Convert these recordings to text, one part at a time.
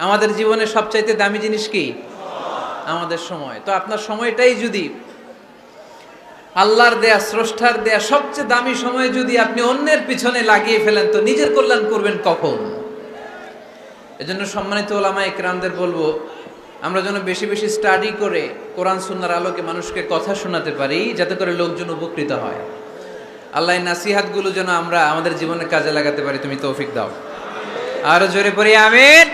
আমাদের জীবনে সবচাইতে দামি জিনিস কি? আমাদের সময়। তো আপনার সময়টাই যদি আল্লাহর দেয়া, স্রষ্টার দেয়া সবচেয়ে দামি সময় যদি আপনি অন্যের পিছনে লাগিয়ে ফেলেন, তো নিজের কল্যাণ করবেন কখন? এজন্য সম্মানিত ওলামায়ে কেরামদের বলবো, আমরা যেন বেশি বেশি স্টাডি করে কোরআন সুন্নাহর আলোকে মানুষকে কথা শোনাতে পারি, যাতে করে লোকজন উপকৃত হয়। আল্লাহ নাসিহাতগুলো যেন আমরা আমাদের জীবনে কাজে লাগাতে পারি, তুমি তৌফিক দাও। আরো জোরে পড়ি আমিন।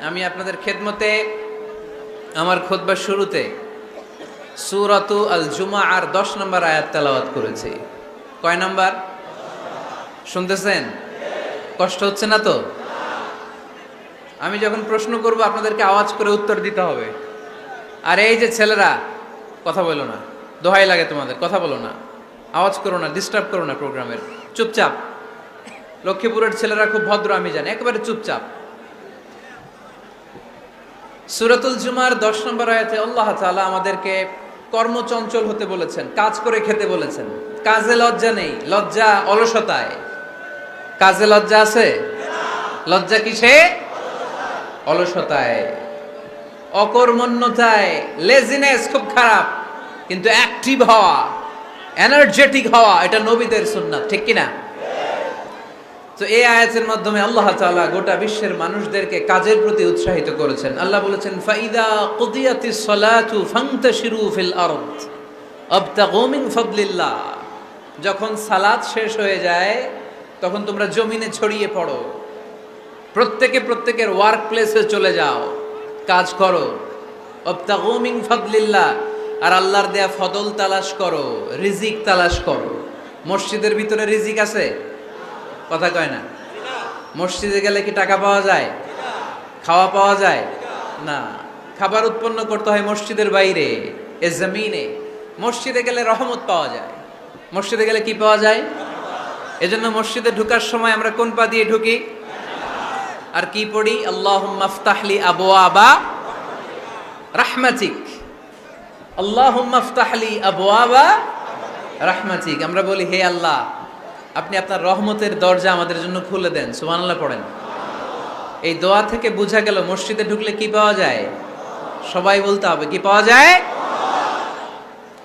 আমি আপনাদের খেদমতে আমার খুতবার শুরুতে সূরাতু আল জুমআর 10 নম্বর আয়াত তেলাওয়াত করেছি। কয় নাম্বার শুনতেছেন? কষ্ট হচ্ছে না তো? আমি যখন প্রশ্ন করব আপনাদেরকে আওয়াজ করে উত্তর দিতে হবে। আর এই যে ছেলেরা, কথা বলো না, দোহাই লাগে তোমাদের, কথা বলো না, আওয়াজ করো না, ডিস্টার্ব করো না প্রোগ্রামের, চুপচাপ। লক্ষ্মীপুরের ছেলেরা খুব ভদ্র আমি জানি, একেবারে চুপচাপ। সূরাতুল জুমার 10 নম্বর আয়াতে আল্লাহ তাআলা আমাদেরকে কর্মচঞ্চল হতে বলেছেন, কাজ করে খেতে বলেছেন। কাজে লজ্জা নেই, লজ্জা অলসতায়। কাজে লজ্জা আছে? লজ্জা কিসে? অলসতায়, অকর্মণ্যতায়। লেজিনেস খুব খারাপ, কিন্তু অ্যাক্টিভ হওয়া, এনার্জেটিক হওয়া, এটা নবীদের সুন্নাত, ঠিক কিনা? তো এই আয়াতের মাধ্যমে আল্লাহ তাআলা গোটা বিশ্বের মানুষদেরকে কাজের প্রতি উৎসাহিত করেছেন। আল্লাহ বলেছেন, ফাইদা কুদিয়াতিস সালাতু ফান্তাশিরু ফিল আরদ আবতাগু মিন ফাদলিল্লাহ। যখন সালাত শেষ হয়ে যায়, তখন তোমরা জমিনে ছড়িয়ে পড়ো, প্রত্যেকের ওয়ার্ক প্লেসে চলে যাও, কাজ করো। আবতাগু মিন ফাদলিল্লাহ, আর আল্লাহর দেয়া ফদল তালাশ করো, রিজিক তালাশ করো। মসজিদের ভিতরে রিজিক আছে? কথা কয় না। মসজিদে গেলে কি টাকা পাওয়া যায়? খাওয়া পাওয়া যায় না। খাবার উৎপন্ন করতে হয় মসজিদের বাইরে, এ জমিনে। মসজিদে গেলে রহমত পাওয়া যায়। মসজিদে গেলে কি পাওয়া যায়? এজন্য মসজিদে ঢুকার সময় আমরা কোন পা দিয়ে ঢুকি? আর কি পড়ি? আল্লাহুম্মা আফতাহলি আবওয়াবা রাহমাতিক, আল্লাহুম্মা আফতাহলি আবওয়াবা রাহমাতিক। আমরা বলি, হে আল্লাহ, আপনি আপনার রহমতের দরজা আমাদের জন্য খুলে দেন। সুবহানাল্লাহ পড়েন। এই দোয়া থেকে বোঝা গেল মসজিদে ঢুকলে কি পাওয়া যায়? সবাই বলতে হবে, কি পাওয়া যায়?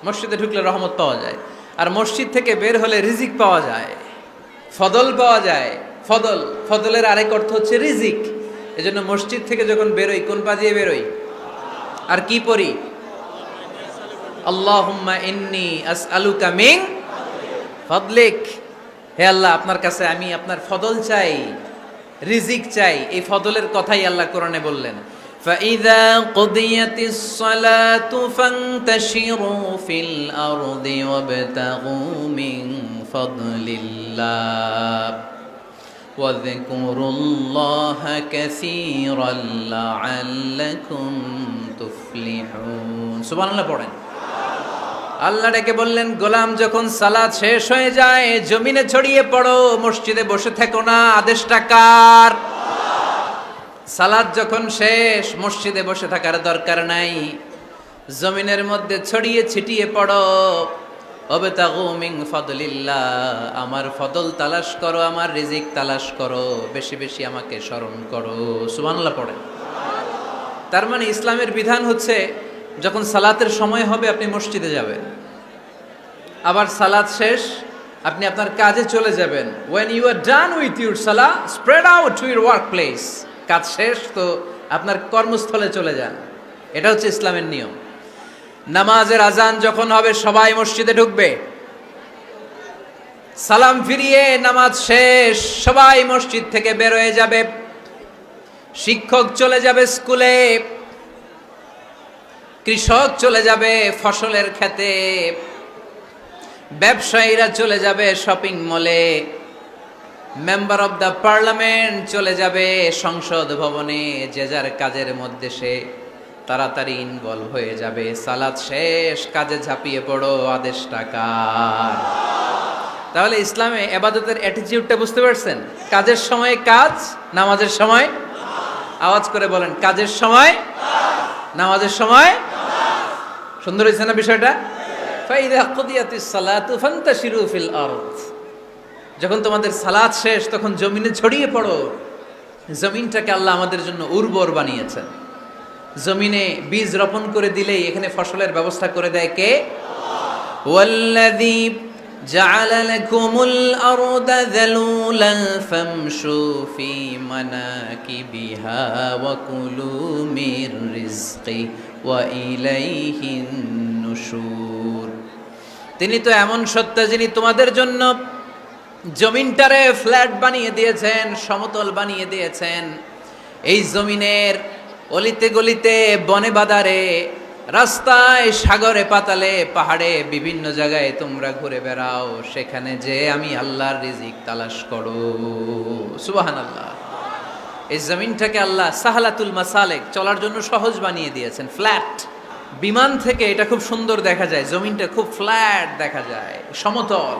মসজিদে ঢুকলে রহমত পাওয়া যায়, আর মসজিদ থেকে বের হলে রিজিক পাওয়া যায়, ফদল পাওয়া যায়। ফদলের আরেক অর্থ হচ্ছে রিজিক। এজন্য মসজিদ থেকে যখন বেরোই, কোন পা দিয়ে বেরোই? আর কি পড়ি? আল্লাহুম্মা ইন্নী আসআলুকা মিন ফাদলিক। হে আল্লাহ, আপনার কাছে আমি আপনার ফদল চাই, রিজিক চাই। এই ফদলের কথাই আল্লাহ কোরআনে বললেন, ফাইযা কুদিয়াতিস সালাতু ফান্তাশিরু ফিল আরদি ওয়াবতাগু মিন ফাদলিল্লাহ ওয়াযকুরুল্লাহা কাসীরান লাআল্লাকুম তুফলিহুন। সুবহানাল্লাহ পড়েন। আল্লাহ ডেকে বললেন, গোলাম, যখন সালাত শেষ হয়ে যায়, জমিনে ছড়িয়ে পড়ো, মসজিদে বসে থেকো না। আদেশটা কার? সালাত যখন শেষ, মসজিদে বসে থাকার দরকার নাই, জমিনের মধ্যে ছড়িয়ে ছিটিয়ে পড়ো। ওয়াবতাগু মিন ফাদলিল্লাহ, আমার ফদল তালাশ করো, আমার রিজিক তালাশ করো, বেশি বেশি আমাকে স্মরণ করো। সুবহানাল্লাহ পড়েন। তার মানে ইসলামের বিধান হচ্ছে, যখন সালাতের সময় হবে আপনি মসজিদে যাবেন, আবার সালাত শেষ আপনি আপনার কাজে চলে যাবেন। when you are done with your salah, spread out to your workplace. কাজ শেষ তো আপনার কর্মস্থলে চলে যান। এটা হচ্ছে ইসলামের নিয়ম। নামাজের আজান যখন হবে, সবাই মসজিদে ঢুকবে, সালাম ফিরিয়ে নামাজ শেষ, সবাই মসজিদ থেকে বের হয়ে যাবে। শিক্ষক চলে যাবে স্কুলে, কৃষক চলে যাবে ফসলের খেতে, ব্যবসায়ীরা চলে যাবে শপিং মলে, মেম্বার অব দ্য পার্লামেন্ট চলে যাবে সংসদ ভবনে। যে যার কাজের মধ্যে সে তাড়াতাড়ি ইনভলভ হয়ে যাবে। সালাত শেষ, কাজে ঝাঁপিয়ে পড়ো। আদেশটা কার? তাহলে ইসলামে ইবাদতের অ্যাটিটিউডটা বুঝতে পারছেন? কাজের সময় কাজ, নামাজের সময় আওয়াজ করে বলেন, কাজের সময়, নামাজের সময়। সুন্দর হয়েছে না বিষয়টা? ফাইদা কুদিয়াতিস সালাতু ফান্তাশিরু ফিল আরদ, যখন তোমাদের সালাত শেষ তখন জমিনে ছড়িয়ে পড়ো, জমিনটাকে আল্লাহ আমাদের জন্য উর্বর বানিয়েছেন। জমিনে বীজ রোপণ করে দিলেই এখানে ফসলের ব্যবস্থা করে দেয় কে? ওয়াল্লাযী জাআলা লাকুমুল আরদা যালুলান ফামশু ফী মানাকিবিহা ওয়া কুলু মির রিজকি ওয়া ইলাইহিন নুশুর। তিনি তো এমন সত্তা যিনি তোমাদের জন্য জমিনটারে ফ্ল্যাট বানিয়ে দিয়েছেন, সমতল বানিয়ে দিয়েছেন। এই জমিনের অলিতে গলিতে, বনে বাদারে, রাস্তায়, সাগরে, পাতালে, পাহাড়ে, বিভিন্ন জায়গায় তোমরা ঘুরে বেড়াও, সেখানে যে আমি আল্লাহর রিজিক তালাশ করো। সুবহানাল্লাহ। এই জমিনটাকে আল্লাহ সাহালাতুল মাসালেক, চলার জন্য সহজ বানিয়ে দিয়েছেন, ফ্ল্যাট। বিমান থেকে এটা খুব সুন্দর দেখা যায়, জমিনটা খুব ফ্ল্যাট দেখা যায়, সমতল।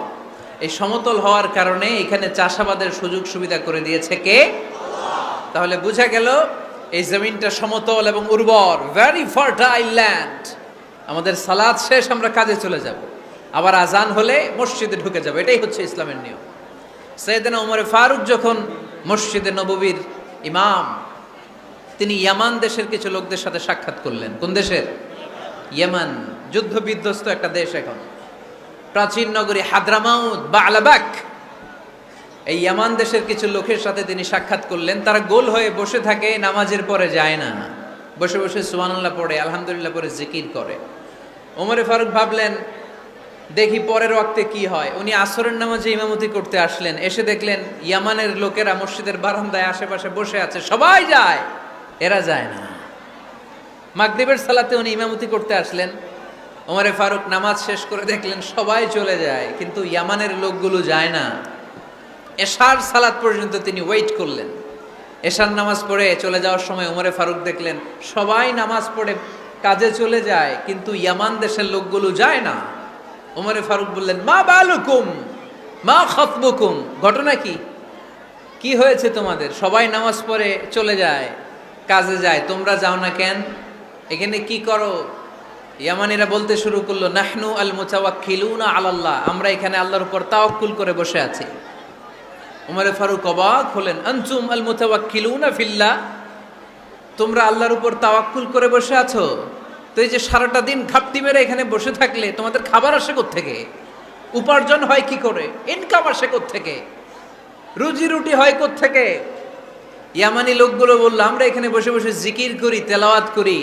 এই সমতল হওয়ার কারণে এখানে চাষাবাদের সুযোগ সুবিধা করে দিয়েছে কে? তাহলে বোঝা গেল এই জমিনটা সমতল এবং উর্বর, ভেরি ফার্টাইল ল্যান্ড। আমাদের সালাত শেষ, আমরা কাজে চলে যাব, আবার আজান হলে মসজিদে ঢুকে যাব। এটাই হচ্ছে ইসলামের নিয়ম। সাইয়েদনা ওমরে ফারুক যখন মসজিদে নববীর ইমাম, তিনি ইয়ামান দেশের কিছু লোকদের সাথে সাক্ষাৎ করলেন। কোন দেশের? ইয়ামান, যুদ্ধ বিধ্বস্ত একটা দেশ এখন। প্রাচীন নগরী হাদ্রামাউত বা আলাবাক, এই ইয়ামান দেশের কিছু লোকের সাথে তিনি সাক্ষাৎ করলেন। তারা গোল হয়ে বসে থাকে, নামাজের পরে যায় না, বসে বসে সুবহানাল্লাহ পড়ে, আলহামদুলিল্লাহ পড়ে জিকির করে। ওমরে ফারুক ভাবলেন দেখি পরের ওয়াক্তে কি হয়। উনি আসরের নামাজে ইমামতি করতে আসলেন, এসে দেখলেন ইয়ামানের লোকেরা মসজিদের বারান্দায় আশেপাশে বসে আছে, সবাই যায়, এরা যায় না। মাগরিবের সালাতে উনি ইমামতি করতে আসলেন, ওমরে ফারুক নামাজ শেষ করে দেখলেন সবাই চলে যায়, কিন্তু ইয়ামানের লোকগুলো যায় না। এশার সালাত পর্যন্ত তিনি ওয়েট করলেন। এশার নামাজ পড়ে চলে যাওয়ার সময় ওমরে ফারুক দেখলেন সবাই নামাজ পড়ে কাজে চলে যায়, কিন্তু ইয়ামান দেশের লোকগুলো যায় না। ওমরে ফারুক বললেন, মা বালুকুম মা খাতবুকুম, ঘটনা কি? কি হয়েছে তোমাদের? সবাই নামাজ পড়ে চলে যায়, কাজে যায়, তোমরা যাও না কেন? এখানে কি করো? ইয়ামানিরা বলতে শুরু করলো, নাহনু আল মুতাওয়াক্কিলুনা আলাল্লাহ, আমরা এখানে আল্লাহর উপর তাওয়াক্কুল করে বসে আছি। ওমরে ফারুক অবাক হলেন, আনতুম আল মুতাওয়াক্কিলুনা ফিল্লাহ, তোমরা আল্লাহর উপর তাওয়াক্কুল করে বসে আছো? তো এই যে সারাটা দিন ঘাপটি মেরে এখানে বসে থাকলে তোমাদের খাবার আসে কোত্থেকে? উপার্জন হয় কি করে? ইনকাম আসে কোত্থেকে? রুজি রুটি হয় কোত্থেকে? ইয়ামানি লোকগুলো বললো, আমরা এখানে বসে বসে জিকির করি, তেলাওয়াত করি,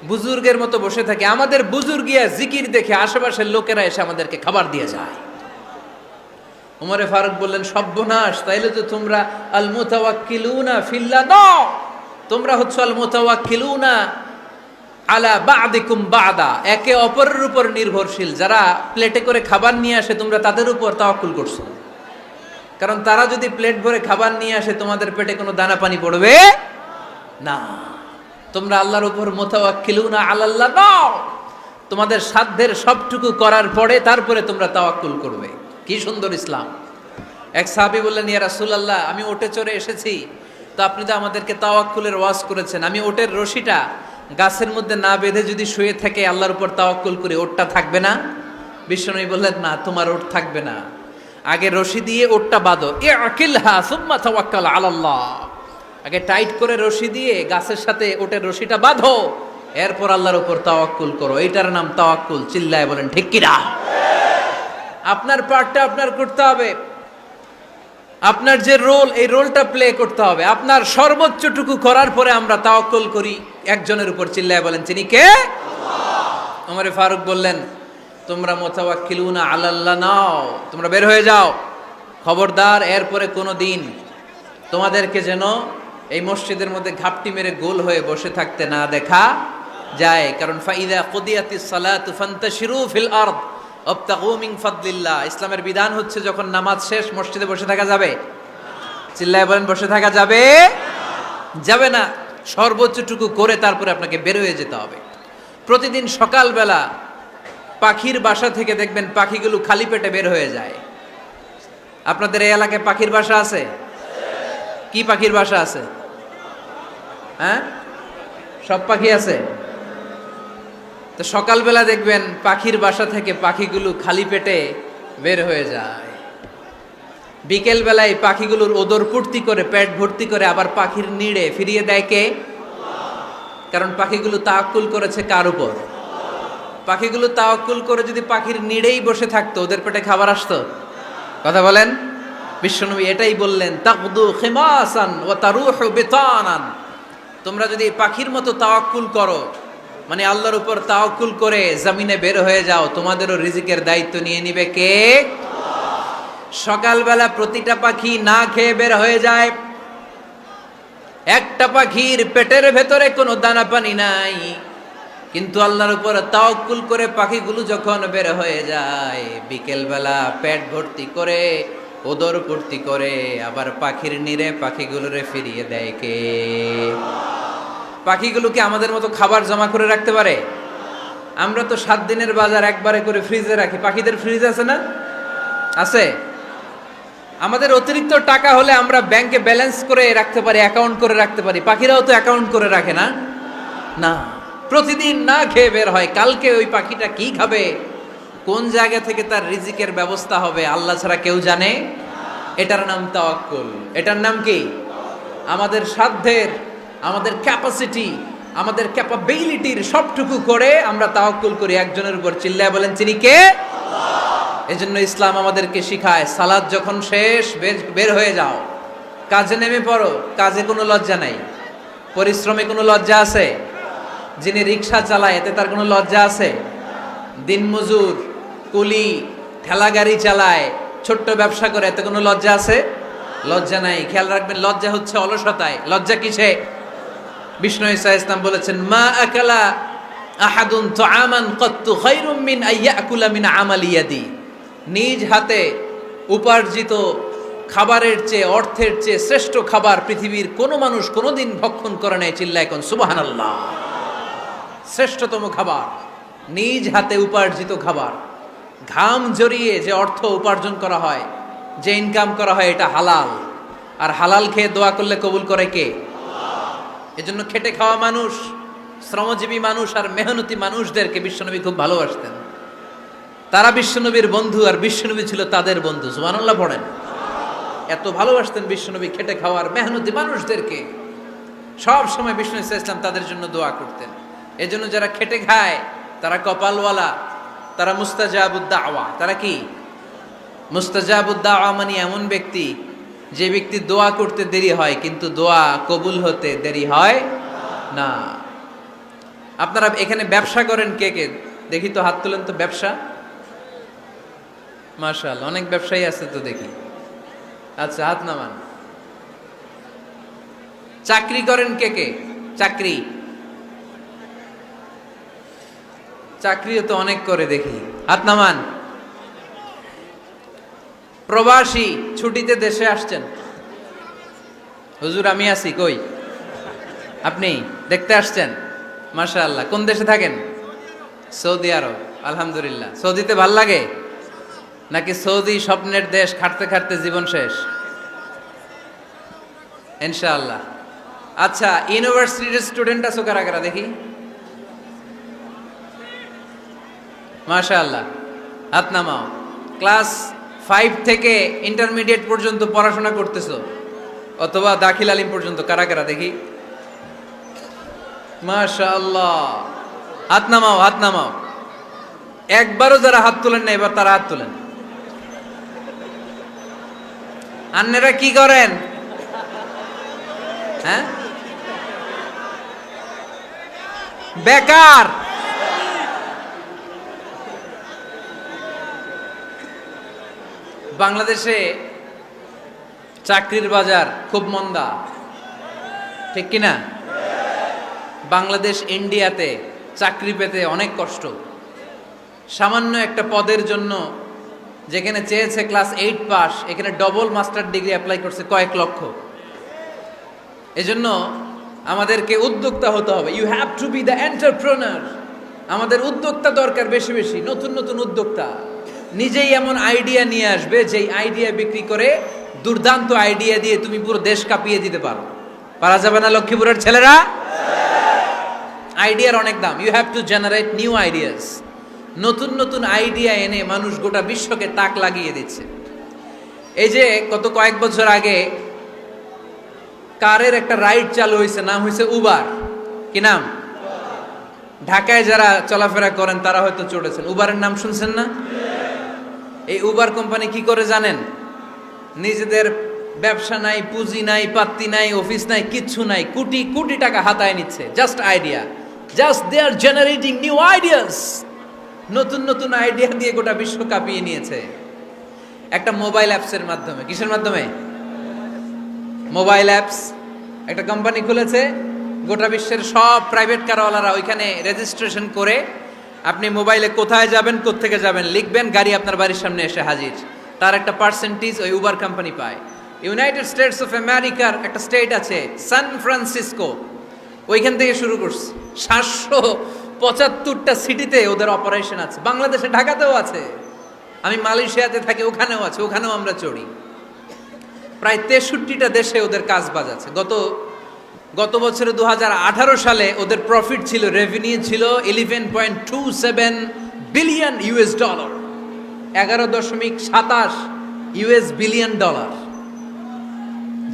বুজুর্গের মতো বসে থাকি, আমাদের বুজুর্গিয়া জিকির দেখে আশেপাশের লোকেরা এসে আমাদেরকে খাবার দিয়ে যায়। ওমরে ফারুক বললেন, সর্বনাশ, তাইলে তো তোমরা আল মুতাওয়াক্কিলুনা ফিল্লাহ নও, তোমরা হচ্ছে আল মুতাওয়াক্কিলুনা আলা বা'দিকুম বা'দা, একে অপরের উপর নির্ভরশীল। যারা প্লেটে করে খাবার নিয়ে আসে তোমরা তাদের উপর তাওয়াক্কুল করছো, কারণ তারা যদি প্লেট ভরে খাবার নিয়ে আসে তোমাদের পেটে কোনো দানা পানি পড়বে না। তোমরা আল্লাহর উপর মুতাওয়াক্কিলুনা আলাল্লাহ নও, তোমাদের সাধ্যের সবটুকু করার পরে তারপরে তোমরা তাওয়াক্কুল করবে। কি সুন্দর ইসলাম! এক সাহাবী বললেন, ইয়া রাসূলুল্লাহ, আমি ওটে চড়ে এসেছি, তো আপনি তো আমাদেরকে তাওয়াক্কুলের ওয়াজ করেছেন, আমি ওটের রশিটা গাছের মধ্যে না বেঁধে যদি শুয়ে থাকে আল্লাহর উপর তাওয়াক্কুল করি, ওটটা থাকবে না? বিশ্বনবী বললেন, না, তোমার ওট থাকবে না, আগে রশি দিয়ে ওটটা বাঁধো, ইআকিলহা সুম্মা তাওয়াক্কাল আলাল্লাহ, আগে টাইট করে রশি দিয়ে গাছের সাথে ওটের রশিটা বাঁধো, এরপর আল্লাহর উপর তাওয়াক্কুল করো। এইটার নাম তাওয়াক্কুল। চিল্লায় বলেন ঠিক কিনা? আপনার পার্টটা আপনার করতে হবে, আপনার যে রোল, এই রোলটা প্লে করতে হবে। আপনার সর্বোচ্চটুকু করার পরে আমরা তাওয়াক্কুল করি একজনের উপর। চিল্লায় বলেন তিনি কে? আল্লাহ। ওমরে ফারুক বললেন, তোমরা মুতাওয়াক্কিলুনা আলাল্লাহ নাও, তোমরা বের হয়ে যাও, খবরদার এরপরে কোনো দিন তোমাদেরকে যেন এই মসজিদের মধ্যে ঘাপটি মেরে গোল হয়ে বসে থাকতে না দেখা যায়। কারণ ফাইদা কুদিয়াতিস সালাতু ফান্তাশিরু ফিল আরদ ওয়াবতাগু মিন ফাদলিল্লাহ, ইসলামের বিধান হচ্ছে যখন নামাজ শেষ মসজিদে বসে থাকা যাবে? চিল্লায় বলেন বসে থাকা যাবে? যাবে না, সর্বোচ্চটুকু করে তারপরে আপনাকে বের হয়ে যেতে হবে। প্রতিদিন সকালবেলা পাখির বাসা থেকে দেখবেন পাখিগুলো খালি পেটে বের হয়ে যায়। আপনাদের এই এলাকায় পাখির বাসা আছে? কি পাখির বাসা আছে? হ্যাঁ, সব পাখি আছে? তো সকালবেলা দেখবেন পাখির বাসা থেকে পাখিগুলো খালি পেটে বের হয়ে যায়। বিকেল বেলায় পাখিগুলোর ওদর পূর্তি করে পেট ভর্তি করে আবার পাখির নিড়ে ফিরিয়ে দেয় কে? কারণ পাখিগুলো তাওয়াক্কুল করেছে কার উপর? পাখিগুলো তাওয়াক্কুল করে যদি পাখির নিড়েই বসে থাকতো, ওদের পেটে খাবার আসতো? কথা বলেন। বিশ্বনবী এটাই বললেন, তাকদু খিমাসান ওয়া তারুহু বিতানান। তোমরা যদি পাখির মতো তাওয়াক্কুল করো, মানে আল্লাহর উপর তাওয়াক্কুল করে জমিনে বের হয়ে যাও, তোমাদেরও রিজিকের দায়িত্ব নিয়ে নিবে কে? সকালবেলা প্রতিটা পাখি না খেয়ে বের হয়ে যায়। একটা পাখির পেটের ভেতরে কোনো দানা পানি নাই, কিন্তু আল্লাহর উপর তাওয়াক্কুল করে পাখিগুলো যখন বের হয়ে যায়, বিকেলবেলা পেট ভর্তি করে ওদর ভর্তি করে আবার পাখির নিরে পাখিগুলোরে ফিরিয়ে দেয় কে? পাখিগুলো কি আমাদের মতো খাবার জমা করে রাখতে পারে? আমরা তো 7 দিনের বাজার একবারে করে ফ্রিজে রাখি। পাখিদের ফ্রিজ আছে না? আছে। আমাদের অতিরিক্ত টাকা হলে আমরা ব্যাংকে ব্যালেন্স করে রাখতে পারি, অ্যাকাউন্ট করে রাখতে পারি। পাখিরাও তো অ্যাকাউন্ট করে রাখে না? না, প্রতিদিন না খেয়ে বের হয়। কালকে ওই পাখিটা কি খাবে, কোন জায়গা থেকে তার রিজিকের ব্যবস্থা হবে, আল্লাহ ছাড়া কেউ জানে। এটার নাম তাওয়াক্কুল। এটার নাম কি? আমাদের সাধ্যের, আমাদের ক্যাপাসিটি, আমাদের ক্যাপাবিলিটির সবটুকু করে আমরা তাওয়াক্কুল করি একজনের উপর। চিল্লায় বলেন, চিনি কে? এজন্য ইসলাম আমাদেরকে শিখায়, সালাত যখন শেষ, বের হয়ে যাও, কাজে নেমে পড়ো। কাজে কোনো লজ্জা নাই, পরিশ্রমে কোনো লজ্জা আছে? যিনি রিক্সা চালায় এতে তার কোনো লজ্জা আছে? দিনমজুর, কুলি, ঠেলা গাড়ি চালায়, ছোট্ট ব্যবসা করে, এতে কোনো লজ্জা আছে? লজ্জা নাই। খেয়াল রাখবেন, লজ্জা হচ্ছে অলসতায়। লজ্জা কিসে? বিষ্ণু ঈসা ইসলাম বলেছেন, মা আকালা আহাদুন তুআমান কাত্তু খায়রুম মিন আইয়াকুলা মিন আমালি ইয়াদি। নিজ হাতে উপার্জিত খাবারের চেয়ে, অর্থের চেয়ে শ্রেষ্ঠ খাবার পৃথিবীর কোনো মানুষ কোনোদিন ভক্ষণ করে নাই। চিল্লায় কোন সুবহানাল্লাহ। শ্রেষ্ঠতম খাবার নিজ হাতে উপার্জিত খাবার। ঘাম জড়িয়ে যে অর্থ উপার্জন করা হয়, যে ইনকাম করা হয়, এটা হালাল। আর হালাল খেয়ে দোয়া করলে কবুল করে কে? এজন্য খেটে খাওয়া মানুষ, শ্রমজীবী মানুষ আর মেহনতি মানুষদেরকে বিশ্বনবী খুব ভালোবাসতেন। তারা বিশ্বনবীর বন্ধু আর বিশ্বনবী ছিল তাদের বন্ধু। সুবহানাল্লাহ পড়েন। এত ভালোবাসতেন বিশ্বনবী খেটে খাওয়ার মেহনতি মানুষদেরকে। সব সময় বিষ্ণু ইসলাম তাদের জন্য দোয়া করতেন। এজন্য যারা খেটে খায় তারা কপালওয়ালা, তারা মুস্তাজাবুদ দাওয়া। তারা কি? মুস্তাজাবুদ দাওয়া মানে এমন ব্যক্তি যে ব্যক্তি দোয়া করতে দেরি হয় কিন্তু দোয়া কবুল হতে দেরি হয় না। আপনারা এখানে ব্যবসা করেন কে কে? দেখি তো, হাত তুলেন তো। ব্যবসা, মাশাআল্লাহ, অনেক ব্যবসায়ী আছে তো দেখি। আচ্ছা, হাত নামান। চাকরি করেন কে কে? চাকরি, চাকরিও তো অনেক করে দেখি, হাত নামান। প্রবাসী, ছুটিতে দেশে আসছেন। হুজুর আমি আছি, কই? আপনি দেখতে আসছেন? মাশাআল্লাহ। কোন দেশে থাকেন? সৌদি আরব। আলহামদুলিল্লাহ। সৌদিতে ভাল লাগে নাকি সৌদি স্বপ্নের দেশ, খাটতে খাটতে জীবন শেষ? ইনশাআল্লাহ। আচ্ছা, ইউনিভার্সিটির স্টুডেন্ট আছো কারা কারা দেখি? মাশাআল্লাহ, হাত নামাও। ক্লাস 5 থেকে ইন্টারমিডিয়েট পর্যন্ত পড়াশোনা করতেছো, অথবা দাখিল আলিম পর্যন্ত, কারা কারা দেখি? মাশাআল্লাহ, হাত নামাও, হাত নামাও। একবারও যারা হাত তোলেন না এবার তারা হাত তোলেন। আন্নেরা কি করেন? হ্যাঁ, বেকার। বাংলাদেশে চাকরির বাজার খুব মন্দা, ঠিক কিনা? বাংলাদেশ ইন্ডিয়াতে চাকরি পেতে অনেক কষ্ট। সামান্য একটা পদের জন্য যেখানে চেয়েছে ক্লাস 8 পাস, এখানে ডবল মাস্টার ডিগ্রি অ্যাপ্লাই করছে কয়েক লক্ষ। এজন্য আমাদেরকে উদ্যোক্তা হতে হবে। You have to be the entrepreneur. আমাদের উদ্যোক্তা দরকার, বেশি বেশি নতুন নতুন উদ্যোক্তা। নিজেই এমন আইডিয়া নিয়ে আসবে যেই আইডিয়া বিক্রি করে, দুর্দান্ত আইডিয়া দিয়ে তুমি পুরো দেশ কাঁপিয়ে দিতে পারো। পারা যাবে না লক্ষ্মীপুরের ছেলেরা? আইডিয়ার অনেক দাম। You have to generate new ideas. নতুন নতুন আইডিয়া এনে মানুষ গোটা বিশ্বকে তাক লাগিয়ে দিচ্ছে। এই যে গত কয়েক বছর আগে কারের একটা রাইড চালু হয়েছে, নাম হয়েছে উবার। কি নাম? ঢাকায় যারা চলাফেরা করেন তারা হয়তো চড়েছেন। উবারের নাম শুনছেন না? এই উবার কোম্পানি কি করে জানেন? নিজেদের ব্যবসা নাই, পুঁজি নাই, পাত্তি নাই, অফিস নাই, কিচ্ছু নাই, কোটি কোটি টাকা হাতায় নিচ্ছে। Just idea, just they are generating new ideas. নতুন নতুন আইডিয়া দিয়ে গোটা বিশ্ব কাঁপিয়ে নিয়েছে একটা মোবাইল অ্যাপসের মাধ্যমে। কিসের মাধ্যমে? Mobile apps. একটা কোম্পানি খুলেছে, গোটা বিশ্বের সব প্রাইভেট কারওয়ালারা ওইখানে রেজিস্ট্রেশন করে আপনি মোবাইলে কোথায় যাবেন, কোত্থেকে যাবেন লিখবেন, গাড়ি আপনার বাড়ির সামনে এসে হাজির। তার একটা পার্সেন্টেজ ওই উবার কোম্পানি পায়। ইউনাইটেড স্টেটস অফ আমেরিকার একটা স্টেট আছে সান ফ্রান্সিসকো, ওইখান থেকে শুরু করছে। 775টা সিটিতে ওদের অপারেশন আছে। বাংলাদেশে ঢাকাতেও আছে, আমি মালয়েশিয়াতে থাকি, ওখানেও আছে, ওখানেও আমরা চড়ি। প্রায় 63টা দেশে ওদের কাজ বাজ আছে। গত বছরে 2018 সালে ওদের প্রফিট ছিল, রেভিনিউ ছিল 11.27 billion US dollar, 11.27 US billion dollar.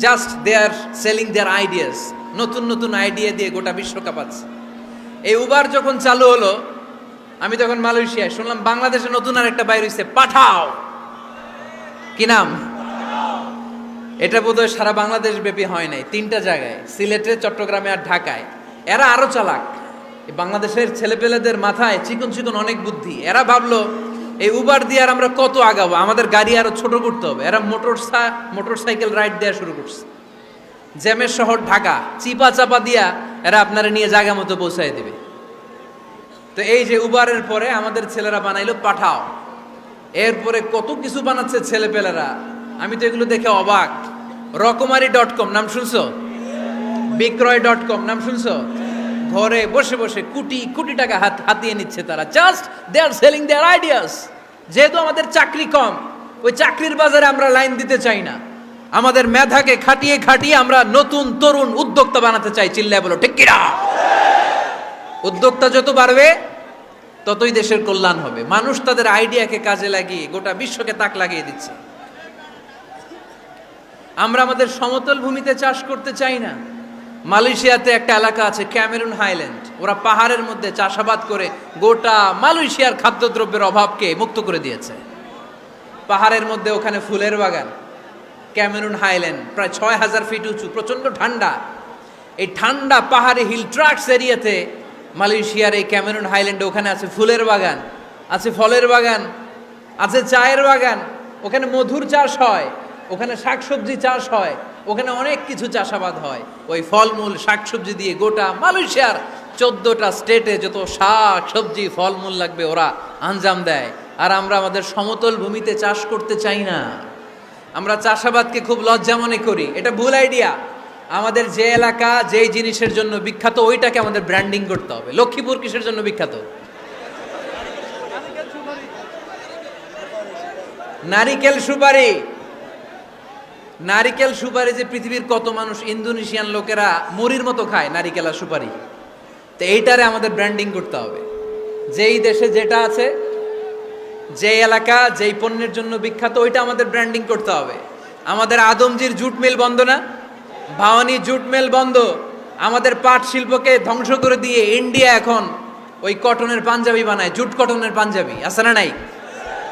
Just they are selling their ideas. নতুন নতুন আইডিয়া দিয়ে গোটা বিশ্ব কাঁপাচ্ছে। এই উবার যখন চালু হলো, আমি তখন মালয়েশিয়ায়, শুনলাম বাংলাদেশে নতুন আর একটা বাইর হইছে, পাঠাও। কি নাম? এটা বোধহয় সারা বাংলাদেশ ব্যাপী হয় নাই, 3টা জায়গায়, সিলেটে, চট্টগ্রামে আর ঢাকায়। এরা আরো চালাক। বাংলাদেশের ছেলেপেলেদের মাথায় চিকন চিকন অনেক বুদ্ধি। এরা ভাবলো এই উবার দিয়ে আর আমরা কত আগাবো, আমাদের গাড়ি আরো ছোট করতে হবে। এরা মোটরসাইকেল রাইড দেওয়া শুরু করছে। জ্যামের শহর ঢাকা, চিপা চাপা দিয়া এরা আপনারা নিয়ে জায়গা মতো পৌঁছায় দিবে। তো এই যে উবারের পরে আমাদের ছেলেরা বানাইলো পাঠাও। এরপরে কত কিছু বানাচ্ছে ছেলেপেলেরা, আমি তো এগুলো দেখে অবাক। রকমারি.com নাম শুনছো? বিক্রয়.com নাম শুনছো? ঘরে বসে বসে কোটি কোটি টাকা হাতিয়ে নিচ্ছে তারা। Just they are selling their ideas. যেহেতু আমাদের চাকরি কম, ওই চাকরির বাজারে আমরা লাইন দিতে চাই না। আমাদের মেধাকে খাটিয়ে খাটিয়ে আমরা নতুন তরুণ উদ্যোক্তা বানাতে চাই। চিল্লায় বলো ঠিক কিনা? উদ্যোক্তা যত বাড়বে ততই দেশের কল্যাণ হবে। মানুষ তাদের আইডিয়াকে কাজে লাগিয়ে গোটা বিশ্বকে তাক লাগিয়ে দিচ্ছে। আমরা আমাদের সমতল ভূমিতে চাষ করতে চাই না। মালয়েশিয়াতে একটা এলাকা আছে ক্যামেরুন হাইল্যান্ড, ওরা পাহাড়ের মধ্যে চাষাবাদ করে গোটা মালয়েশিয়ার খাদ্যদ্রব্যের অভাবকে মুক্ত করে দিয়েছে। পাহাড়ের মধ্যে ওখানে ফুলের বাগান, ক্যামেরুন হাইল্যান্ড প্রায় 6000 ফিট উঁচু, প্রচন্ড ঠান্ডা। এই ঠান্ডা পাহাড়ি হিল ট্রাক্স এরিয়াতে মালয়েশিয়ার এই ক্যামেরুন হাইল্যান্ডে ওখানে আছে ফুলের বাগান, আছে ফলের বাগান, আছে চায়ের বাগান, ওখানে মধুর চাষ হয়, ওখানে শাকসবজি চাষ হয়, ওখানে অনেক কিছু চাষাবাদ হয়। ওই ফলমূল শাকসবজি দিয়ে গোটা মালয়েশিয়ার 14টা স্টেটে যত শাক সবজি ফলমূল লাগবে ওরা আঞ্জাম দেয়। আর আমরা আমাদের সমতল ভূমিতে চাষ করতে চাই না। আমরা চাষাবাদকে খুব লজ্জা মনে করি। এটা ভুল আইডিয়া। আমাদের যে এলাকা যেই জিনিসের জন্য বিখ্যাত ওইটাকে আমাদের ব্র্যান্ডিং করতে হবে। লক্ষ্মীপুর কিসের জন্য বিখ্যাত? নারিকেল সুপারি। নারিকেল সুপারি যে পৃথিবীর কত মানুষ, ইন্দোনেশিয়ান লোকেরা মুড়ির মতো খায় নারিকেল আর সুপারি। তো এইটারে আমাদের ব্র্যান্ডিং করতে হবে। যেই দেশে যেটা আছে, যেই এলাকা যেই পণ্যের জন্য বিখ্যাত ওইটা আমাদের ব্র্যান্ডিং করতে হবে। আমাদের আদমজির জুট মিল বন্ধ না? ভাওয়ানি জুট মিল বন্ধ। আমাদের পাট শিল্পকে ধ্বংস করে দিয়ে ইন্ডিয়া এখন ওই কটনের পাঞ্জাবি বানায়, জুট কটনের পাঞ্জাবি। আছে না নাই?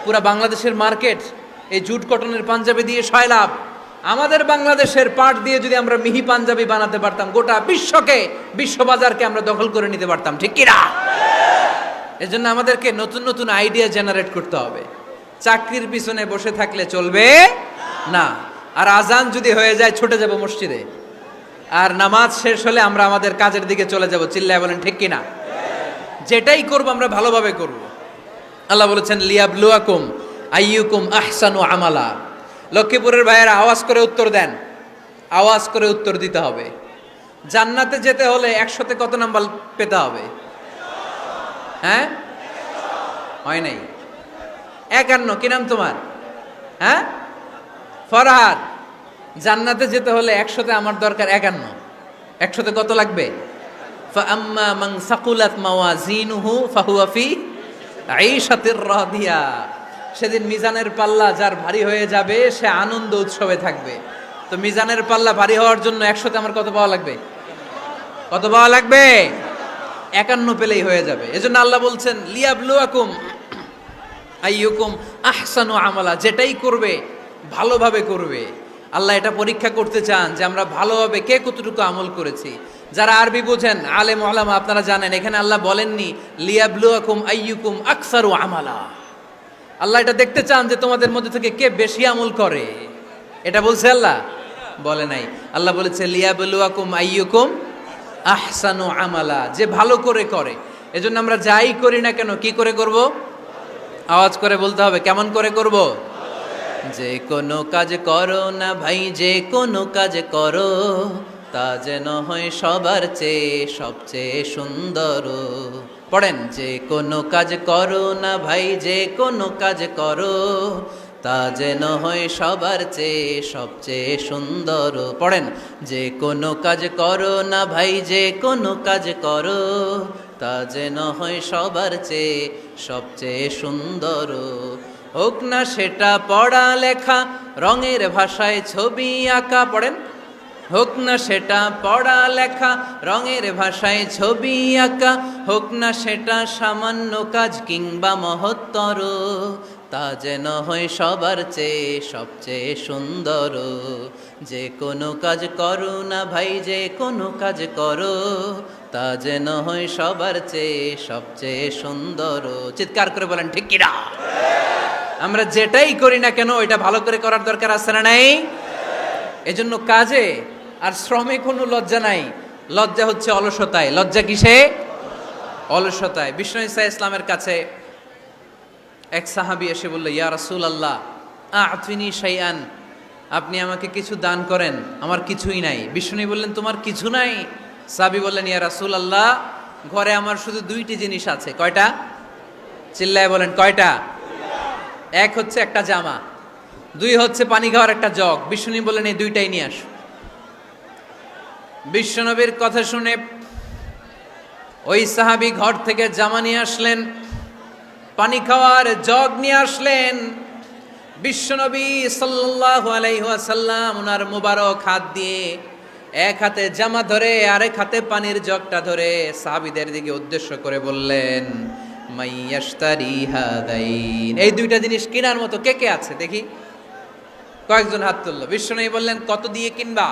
পুরা বাংলাদেশের মার্কেট এই জুট কটনের পাঞ্জাবি দিয়ে সয়লাভ। আমাদের বাংলাদেশের পাট দিয়ে যদি আমরা মিহি পাঞ্জাবি বানাতে পারতাম, গোটা বিশ্ববাজারকে আমরা দখল করে নিতে পারতাম। ঠিক কিনা? এজন্য আমাদেরকে নতুন নতুন আইডিয়া জেনারেট করতে হবে। চাকরির পিছনে বসে থাকলে চলবে না। আর আজান যদি হয়ে যায় ছুটে যাব মসজিদে, আর নামাজ শেষ হলে আমরা আমাদের কাজের দিকে চলে যাব। চিল্লায় বলেন ঠিক কিনা? যেটাই করব আমরা ভালোভাবে করব। আল্লাহ বলেছেন লিয়াবলুয়াকুম আইয়ুকুম আহসানু আমালা। লক্ষ্মীপুরের ভাইয়েরা আওয়াজ করে উত্তর দেন, আওয়াজ করে উত্তর দিতে হবে। জান্নাতে যেতে হলে 100তে কত নাম্বার পেতে হবে? হ্যাঁ, হয় নাই 51। কি নাম তোমার? হ্যাঁ, ফরহাদ। জান্নাতে যেতে হলে 100তে আমার দরকার 51। 100তে কত লাগবে? ফাআম্মা মান সাকুলাত মাওয়াজিনুহু ফাহুয়া ফি আইশাতির রাদিয়া। সেদিন মিজানের পাল্লা যার ভারী হয়ে যাবে সে আনন্দ উৎসবে থাকবে। তো মিজানের পাল্লা ভারী হওয়ার জন্য 100তে আমার কত পাওয়া লাগবে? কত পাওয়া লাগবে? 51 পেলেই হয়ে যাবে। এজন্য আল্লাহ বলছেন লিয়াবলুয়াকুম আইয়ুকুম আহসানু আমালা, যেটাই করবে ভালোভাবে করবে। আল্লাহ এটা পরীক্ষা করতে চান যে আমরা ভালোভাবে কে কতটুকু আমল করেছি। যারা আরবি বোঝেন আলেম ওলামা আপনারা জানেন এখানে আল্লাহ বলেননি লিয়াবলুয়াকুম আইয়ুকুম আকসারু আমালা। আল্লাহ এটা দেখতে চান যে তোমাদের মধ্যে থেকে কে বেশি আমল করে, এটা বলছে আল্লাহ? বলে নাই। আল্লাহ বলেছে লিয়াবলুয়াকুম আইয়ুকুম আহসানু আমালা, যে ভালো করে করে। এজন্য আমরা যাই করি না কেন কি করে করব? আওয়াজ করে বলতে হবে। কেমন করে করব? যে কোনো কাজ করো না ভাই, যে কোনো কাজ করো তা যেন হয় সবার চেয়ে সবচেয়ে সুন্দর। পড়েন, যে কোনো কাজ করো না ভাই, যে কোনো কাজ করো তা যেন হয় সবার চেয়ে সবচেয়ে সুন্দর। পড়েন, যে কোনো কাজ করো না ভাই, যে কোনো কাজ করো তা যেন হয় সবার চেয়ে সবচেয়ে সুন্দর। হোক না সেটা পড়া লেখা, রঙের ভাষায় ছবি আঁকা। পড়েন, হোক না সেটা পড়া লেখা, রঙের ভাষায় ছবি আঁকা। হোক না সেটা সামান্য কাজ কিংবা মহত্তর, তা যেন হয় সবার চেয়ে সবচেয়ে সুন্দর। যে কোনো কাজ করো না ভাই, যে কোনো কাজ করো তা যেন হয় সবার চেয়ে সবচেয়ে সুন্দর। চিৎকার করে বলেন ঠিক কিনা? আমরা যেটাই করি না কেন এটা ভালো করে করার দরকার আছে না নাই? এজন্য কাজে আর শ্রমে কোনো লজ্জা নাই। লজ্জা হচ্ছে অলসতায়। লজ্জা কিসে? অলসতায়। বিষ্ণু ইসা ইসলামের কাছে এক সাহাবী এসে বলল, ইয়া রাসূলুল্লাহ আ'তিনি শাইআন, আপনি আমাকে কিছু দান করেন, আমার কিছুই নাই। বিষ্ণু বললেন, তোমার কিছু নাই? সাহাবী বললেন, ইয়া রাসূলুল্লাহ ঘরে আমার শুধু 2টি জিনিস আছে। কয়টা? চিল্লায় বলেন কয়টা? এক হচ্ছে একটা জামা, 2 হচ্ছে পানি খাওয়ার একটা জগ। বিষ্ণু বললেন, এই 2টাই নিয়ে আসো। বিশ্বনবীর কথা শুনে ওই সাহাবী ঘর থেকে জামা নিয়ে আসলেন, পানি খাওয়ার জগ নিয়ে আসলেন। বিশ্বনবী সাল্লাল্লাহু আলাইহি ওয়াসাল্লাম ওনার মুবারক হাত দিয়ে এক হাতে জামা ধরে আরেক হাতে পানির জগটা ধরে সাহাবীদের দিকে উদ্দেশ্য করে বললেন, মাইয়াশতারি হাদাইন, এই 2টা জিনিস কেনার মতো কে কে আছে দেখি? কয়েকজন হাত তুললো। বিশ্বনবী বললেন, কত দিয়ে কিনবা?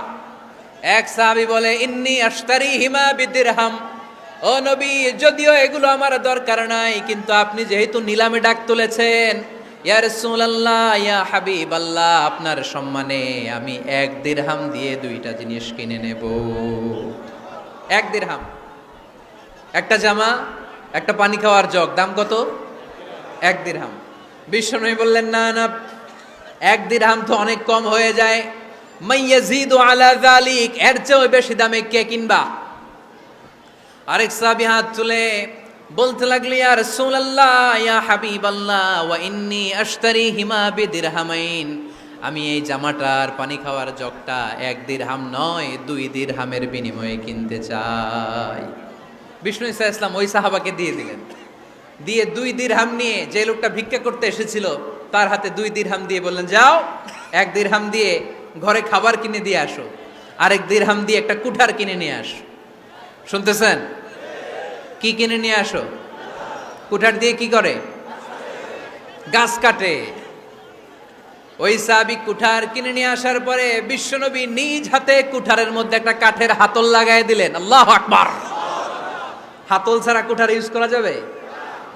এক সাহাবী বলে, ইন্নী আশতারিহিমা বিদিরহাম, ও নবী যদিও এগুলো আমার দরকার নাই, কিন্তু আপনি যেহেতু নিলামে ডাক তুলেছেন, ইয়া রাসূলুল্লাহ ইয়া হাবিবাল্লাহ, আপনার সম্মানে আমি 1 দিরহাম দিয়ে 2টা জিনিস কিনে নেব। 1 দিরহাম, একটা জামা, একটা পানি খাওয়ার জগ, দাম কত? 1 দিরহাম। বিশ্বনবী বললেন, না না, 1 দিরহাম তো অনেক কম হয়ে যায়। মাইয়াজিদু আলা যালিক, এর চেয়ে বেশি দামে কে কিনবা? আরেক সাহাবী হাত তুলে বলতে লাগলো, ইয়া রাসূলুল্লাহ ইয়া হাবিবাল্লাহ ওয়া ইন্নী আশতারিহিমা বিদিরহামাইন, আমি এই জামাটার পানি খাওয়ার জগটা 1 দিরহাম নয় 2 দিরহামের বিনিময়ে কিনতে চাই। বিষ্ণু ইসা ইসলাম ওই সাহাবাকে দিয়ে দিলেন। দিয়ে 2 দিরহাম নিয়ে যে লোকটা ভিক্ষা করতে এসেছিল তার হাতে 2 দিরহাম দিয়ে বললেন, যাও 1 দিরহাম দিয়ে ঘরে খাবার কিনে দিয়ে আসো, 1 দিরহাম দিয়ে একটা কুঠার কিনে নিয়ে আসো। শুনতেছেন? কি কিনে নিয়ে আসো? কুঠার দিয়ে কি করে? গাছ কাটে। ওই সাহাবী কুঠার কিনে নিয়ে আসার পরে বিশ্বনবী নিজ হাতে কুঠারের মধ্যে একটা কাঠের হাতল লাগাই দিলেন। আল্লাহু আকবার। হাতল ছাড়া কুঠার ইউজ করা যাবে?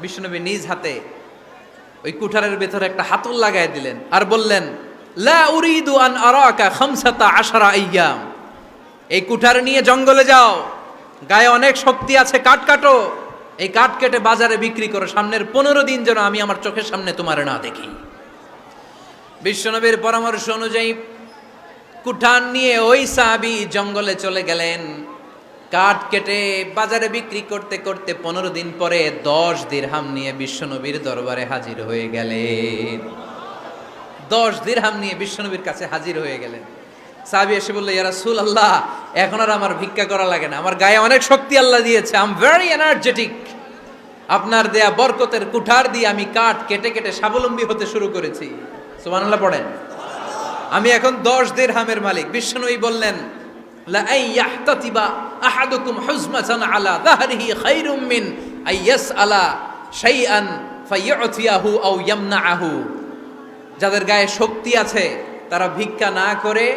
বিশ্বনবী নিজ হাতে ওই কুঠারের ভেতরে একটা হাতল লাগাই দিলেন আর বললেন, লা উরিদু আন আরাকা 15 আইয়াম, এই কুঠার নিয়ে জঙ্গলে যাও, গায়ে অনেক শক্তি আছে, কাঠ কাটো, এই কাঠ কেটে বাজারে বিক্রি করো, সামনের 15 দিন যেন আমি আমার চোখের সামনে তোমার না দেখি। বিশ্বনবীর পরামর্শ অনুযায়ী কুঠার নিয়ে ওই সাহাবী জঙ্গলে চলে গেলেন। কাঠ কেটে বাজারে বিক্রি করতে করতে 15 দিন পরে 10 দিরহাম নিয়ে বিশ্বনবীর দরবারে হাজির হয়ে গেলেন। 10 দিরহাম নিয়ে বিশ্বনবীর কাছে হাজির হয়ে গেলেন। সাহাবী এসে বলল, ইয়া রাসূলুল্লাহ এখন আর আমার ভিক্ষা করা লাগে না, আমার গায়ে অনেক শক্তি আল্লাহ দিয়েছে, আই এম ভেরি এনার্জেটিক, আপনার দেয়া বরকতের কুঠার দিয়ে আমি কাঠ কেটে কেটে স্বাবলম্বী হতে শুরু করেছি। সুবহানাল্লাহ পড়েন। আমি এখন 10 দিরহামের মালিক। বিশ্বনবী বললেন, লা আইয়াহতাতিবা আহাদুকুম হুজমাতান আলা যাহরিহি খায়রুম মিন আইয়াসআলা শাইআন ফায়ু'তিয়াহু আও ইয়ামনাহু। যাদের গায়ে শক্তি আছে তারা ভিক্ষা না করে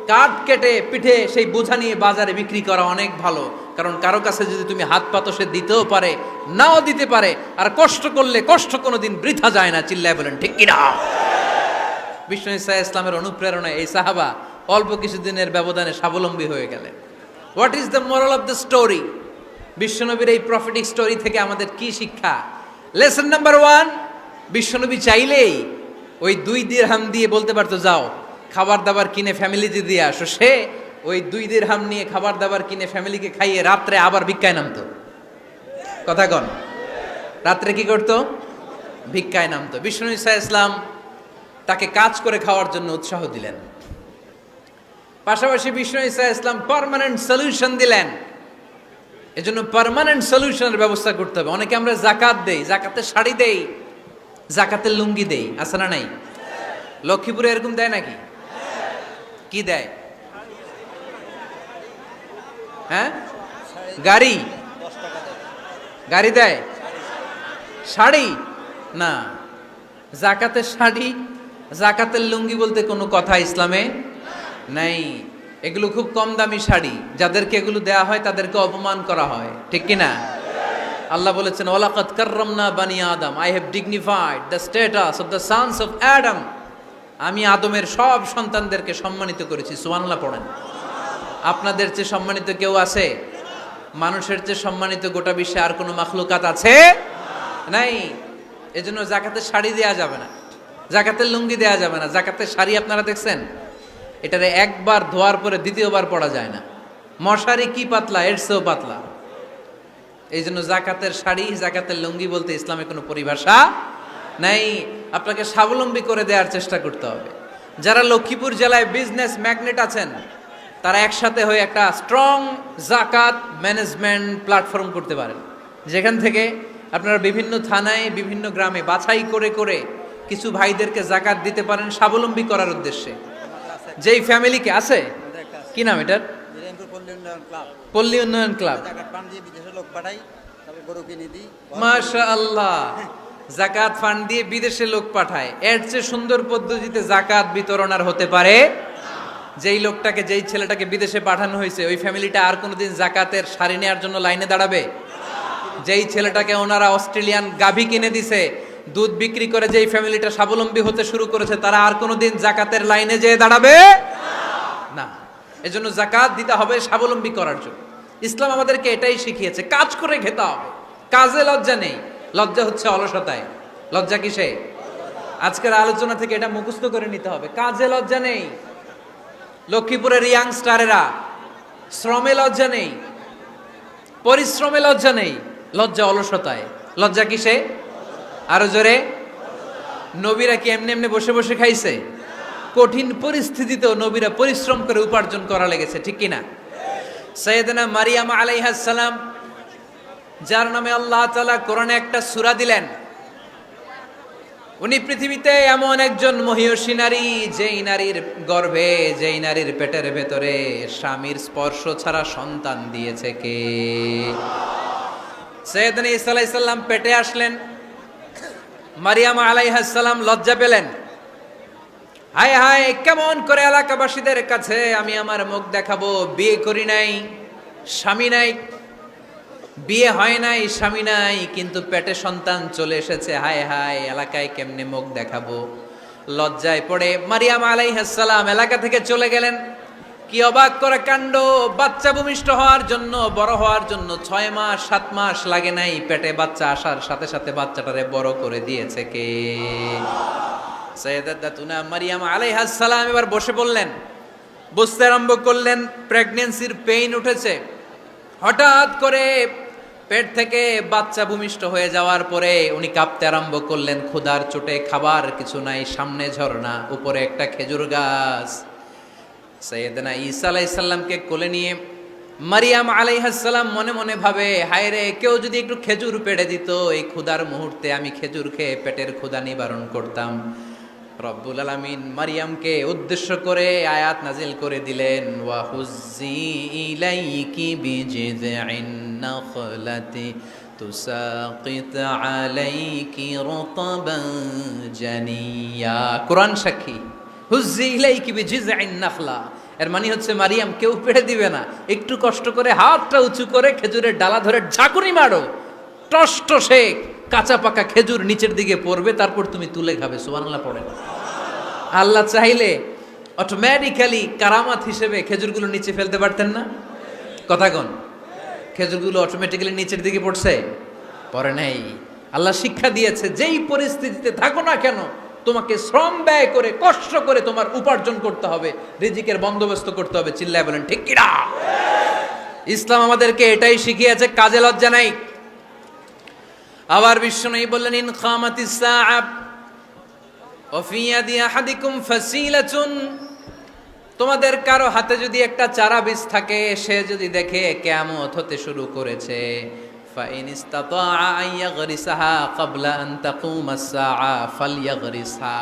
কাঠ কেটে পিঠে সেই বোঝা নিয়ে বাজারে বিক্রি করা অনেক ভালো। কারণ কারো কাছে যদি তুমি হাত পাতো সে দিতেও পারে, নাও দিতে পারে। আর কষ্ট করলে কষ্ট কোনোদিন বৃথা যায় না। চিল্লায় বলেন ঠিক কিনা? বিষ্ণু ইসা ইসলামের অনুপ্রেরণায় এই সাহাবা অল্প কিছুদিনের ব্যবধানে স্বাবলম্বী হয়ে গেলেন। What is the moral of the story? বিশ্বনবীর এই প্রফেটিক স্টোরি থেকে আমাদের কি শিক্ষা? লেসন নাম্বার 1, বিশ্বনবী চাইলেই ওই 2 দিরহাম দিয়ে বলতে পারতো, যাও খাবার দাবার কিনে ফ্যামিলিতে দিয়ে আসো। সে ওই 2 দিরহাম নিয়ে খাবার দাবার কিনে ফ্যামিলিকে খাইয়ে রাত্রে আবার ভিক্ষায় নামতো। কথা কন, রাত্রে কি করতো? ভিক্ষায় নামতো। বিষ্ণু ইসা ইসলাম তাকে কাজ করে খাওয়ার জন্য উৎসাহ দিলেন। পাশাপাশি বিষ্ণু ইসা ইসলাম পার্মানেন্ট সলিউশন দিলেন। এজন্য পার্মানেন্ট সলিউশনের ব্যবস্থা করতে হবে। অনেকে আমরা যাকাত দেই, জাকাতের শাড়ি দেই, জাকাতের লুঙ্গি দেই, আছে না নাই? লক্ষ্মীপুরে এরকম দেয় নাকি? কি দেয়? হ্যাঁ, গাড়ি গাড়ি দেয়, শাড়ি না। জাকাতের শাড়ি, জাকাতের লুঙ্গি বলতে কোনো কথা ইসলামে নাই। এগুলো খুব কম দামি শাড়ি। যাদেরকে এগুলো দেয়া হয় তাদেরকে অপমান করা হয়, ঠিক কিনা? আল্লাহ বলেছেন, ওয়ালাকাদ কাররামনা বানি আদম, I have dignified the status of the sons of Adam. আমি আদমের সব সন্তানদেরকে সম্মানিত করেছি। সুবহানাল্লাহ পড়েন। আপনাদের চেয়ে সম্মানিত কেউ আছে? মানুষের চেয়ে সম্মানিত গোটা বিশ্বে আর কোনো মাখলুকাত আছে? নাই। এজন্য জাকাতের শাড়ি দেয়া যাবে না, জাকাতের লুঙ্গি দেয়া যাবে না। জাকাতের শাড়ি আপনারা দেখছেন? এটারে একবার ধোয়ার পরে দ্বিতীয়বার পরা যায় না। মশারি কি পাতলা, এর চেয়েও পাতলা। এই জন্য জাকাতের শাড়ি, জাকাতের লুঙ্গি বলতে ইসলামে কোনো পরিভাষা নাই। আপনাকে স্বাবলম্বী করে দেওয়ার চেষ্টা করতে হবে। যারা লক্ষ্মীপুর জেলায় বিজনেস ম্যাগনেট আছেন, তারা একসাথে হয়ে একটা স্ট্রং জাকাত ম্যানেজমেন্ট প্ল্যাটফর্ম করতে পারেন, যেখান থেকে আপনারা বিভিন্ন থানায়, বিভিন্ন গ্রামে বাছাই করে করে কিছু ভাইদেরকে জাকাত দিতে পারেন স্বাবলম্বী করার উদ্দেশ্যে। যেই ফ্যামিলিকে আছে, কি নাম এটার? পল্লী উন্নয়ন ক্লাব। মাশাআল্লাহ, জাকাত ফান্ড দিয়ে বিদেশে লোক পাঠায়। এর চেয়ে সুন্দর পদ্ধতিতে জাকাত বিতরণ আর হতে পারে? যেই লোকটাকে, যেই ছেলেটাকে বিদেশে পাঠানো হয়েছে, ওই ফ্যামিলিটা আর কোনোদিন জাকাতের শাড়ি নেওয়ার জন্য লাইনে দাঁড়াবে? যেই ছেলেটাকে ওনারা অস্ট্রেলিয়ান গাভী কিনে দিছে, দুধ বিক্রি করে যেই ফ্যামিলিটা স্বাবলম্বী হতে শুরু করেছে, তারা আর কোনোদিন জাকাতের লাইনে যেয়ে দাঁড়াবে না। এজন্য জাকাত দিতে হবে স্বাবলম্বী করার জন্য। ইসলাম আমাদেরকে এটাই শিখিয়েছে, কাজ করে খেতে হবে। কাজে লজ্জা নেই, লজ্জা হচ্ছে অলসতায়। লজ্জা কিসে? আজকের আলোচনা থেকে এটা মুখস্থ করে নিতে হবে, কাজে লজ্জা নেই। লক্ষ্মীপুরের ইয়াংস্টারেরা শ্রমে লজ্জা নেই, পরিশ্রমে লজ্জা নেই, লজ্জা অলসতায়। লজ্জা কিসে? আরো জোরে। নবীরা কি এমনি এমনি বসে বসে খাইছে? কঠিন পরিস্থিতিতেও নবীরা পরিশ্রম করে উপার্জন করা লেগেছে, ঠিক কিনা? সাইয়েদনা মারিয়াম আলাইহিস সালাম, যার নামে আল্লাহ তাআলা কোরআনে একটা সূরা দিলেন, উনি পৃথিবীতে এমন একজন মহিয়সী নারী, যেই নারীর গর্ভে, যেই নারীর পেটের ভেতরে স্বামীর স্পর্শ ছাড়া সন্তান দিয়েছে কে? সাইয়েদনা ঈসা আলাইহিস সালাম পেটে আসলেন। মারিয়াম আলাইহিস সালাম লজ্জা পেলেন। হায় হায়, কেমন করে এলাকাবাসীদের কাছে আমি আমার মুখ দেখাবো? বিয়ে করি নাই, স্বামী নাই, বিয়ে হয় নাই, স্বামী নাই, কিন্তু পেটে সন্তান চলে এসেছে। হায় হায়, এলাকায় কেমনে মুখ দেখাবো? লজ্জায় পড়ে মারিয়াম আলাইহিস সালাম এলাকা থেকে চলে গেলেন। কি অবাক করা কাণ্ড! বাচ্চা ভূমিষ্ঠ হওয়ার জন্য, বড় হওয়ার জন্য 6 মাস 7 মাস লাগে নাই, পেটে বাচ্চা আসার সাথে সাথে বাচ্চাটারে বড় করে দিয়েছে কে? সাইয়েদাতুনা মারিয়াম আলাইহিস সালাম এবার বসে পড়লেন, বুঝতে আরম্ভ করলেন প্রেগন্যান্সির পেইন উঠেছে। হঠাৎ করে পেট থেকে বাচ্চা ভূমিষ্ঠ হয়ে যাওয়ার পরে উনি কাঁপতে আরম্ভ করলেন। ক্ষুধার চোটে খাবার কিছু নাই, সামনে ঝর্ণা, উপরে একটা খেজুর গাছ। সাইয়েদনা ঈসা আলাইহিস সালামকে কোলে নিয়ে মারিয়াম আলাইহিস সালাম মনে মনে ভাবে, হায় রে, কেউ যদি একটু খেজুর পেড়ে দিত, এই ক্ষুধার মুহূর্তে আমি খেজুর খেয়ে পেটের ক্ষুধা নিবারণ করতাম। রব্বুল আলামিন মারিয়ামকে উদ্দেশ্য করে আয়াত নাজিল করে দিলেন, ওয়া হুজ্জি ইলাইকি বিজিযিন নাখলাতি তুসাকিত আলাইকি রতবান জানিয়া। কোরআন সাক্ষী, হুজ্জি ইলাইকি বিজিযিন নাখলা, এর মানে হচ্ছে মারিয়াম কেউ পেড়ে দিবে না, একটু কষ্ট করে হাতটা উঁচু করে খেজুরের ডালা ধরে ঝাঁকুনি মারো, টসটসে কাঁচা পাকা খেজুর নিচের দিকে পড়বে, তারপর তুমি তুলে খাবে। সুবহানাল্লাহ পড়েন। আল্লাহ চাইলে অটোমেটিক্যালি কারামাত হিসেবে খেজুরগুলো নিচে ফেলতে পারতেন না? কথা কোন? খেজুরগুলো অটোমেটিক্যালি নিচের দিকে পড়ছে? পড়ে নাই। আল্লাহ শিক্ষা দিয়েছে, যেই পরিস্থিতিতে থাকো না কেন, তোমাকে শ্রম ব্যয় করে কষ্ট করে তোমার উপার্জন করতে হবে, রিজিকের বন্দোবস্ত করতে হবে। চিল্লায় বলেন ঠিক কিনা? ইসলাম আমাদেরকে এটাই শিখিয়েছে, কাজে লজ্জা নাই। আবার বিশ্বনবী বললেন, ইন খামাতিস সাআ ওয়া ফি ইয়াদি আহাদিকুম ফাসিলাতুন, তোমাদের কারো হাতে যদি একটা চারা বীজ থাকে, সে যদি দেখে কিয়ামত হতে শুরু করেছে, ফাইন ইসতাতাআ আন ইয়াগরিসাহা ক্বাবলা আন তাকুমাস সাআ ফালইয়াগরিসহা,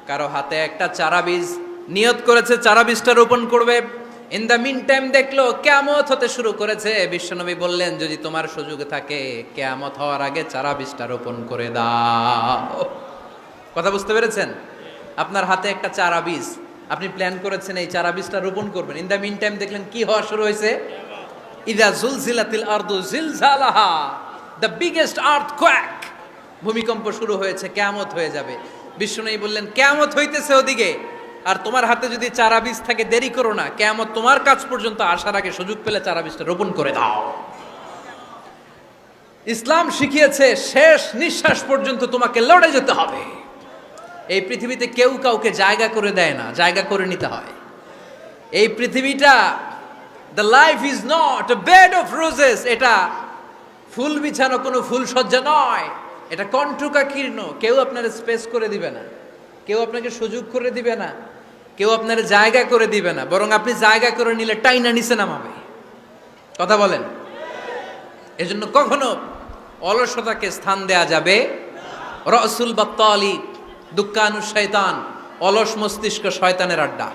কারো হাতে একটা চারা বীজ নিয়ত করেছে, চারা বীজটা রোপণ করবে, ইন দ্য মিন টাইম দেখলো কিয়ামত হতে শুরু করেছে, বিশ্বনবী বললেন, যদি তোমার সুযোগ থাকে কিয়ামত হওয়ার আগে চারা বীজটা রোপণ করে দাও। কথা বুঝতে পেরেছেন? আপনার হাতে একটা চারা বীজ, আপনি প্ল্যান করেছেন এই চারা বীজটা রোপণ করবেন, ইন দ্য মিন টাইম দেখলেন কি হওয়া শুরু হয়েছে, ইযা জুলজিলাতিল আরদু জিলজালাহা, দ্য বিগেস্ট আর্থকোয়েক, ভূমিকম্প শুরু হয়েছে, কিয়ামত হয়ে যাবে। বিশ্বনবী বললেন, কিয়ামত হইতেছে ওদিকে, আর তোমার হাতে যদি চারা বীজ থাকে, দেরি করো না, কিয়ামত তোমার কাছ পর্যন্ত আসার আগে সুযোগ পেলে চারা বীজটা রোপণ করে দাও। ইসলাম শিখিয়েছে শেষ নিঃশ্বাস পর্যন্ত তোমাকে লড়ে যেতে হবে। এই পৃথিবীতে কেউ কাউকে জায়গা করে দেয় না, জায়গা করে নিতে হয়। এই পৃথিবীটা, the life is not a bed of roses, এটা ফুল বিছানো কোনো ফুল সজ্জা নয়, এটা কণ্টকাকীর্ণ। কেউ আপনার স্পেস করে দিবে না, কেউ আপনাকে সুযোগ করে দিবে না, কেউ আপনার জায়গা করে দিবে না, বরং আপনি জায়গা করে নিলে টাইনা নিচে নামাবে। কথা বলেন? এজন্য কখনো অলসতাকে স্থান দেয়া যাবে। রসুল বাত্তালি দুক্কানু শয়তান, অলস মস্তিষ্ক শয়তানের আড্ডা।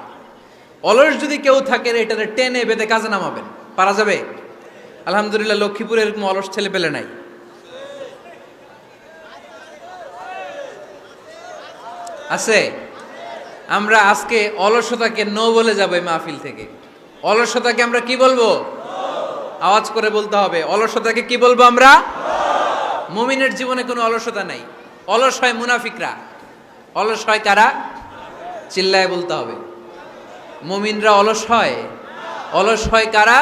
অলস যদি কেউ থাকে, এটারে টেনে বেঁধে কাজে নামাবেন, পারা যাবে? আলহামদুলিল্লাহ, লক্ষ্মীপুরে এরকম অলস ছেলে পেলে নাই। আছে? আমরা আজকে অলসতাকে নো বলে যাবো এই মাহফিল থেকে। অলসতাকে আমরা কি বলবো? আওয়াজ করে বলতে হবে, অলসতাকে কি বলবো আমরা? মুমিনের জীবনে কোনো অলসতা নাই। অলস হয় মুনাফিকরা। অলস হয় কারা? চিল্লায় বলতে হবে। মুমিনরা অলস হয়? অলস হয় কারা?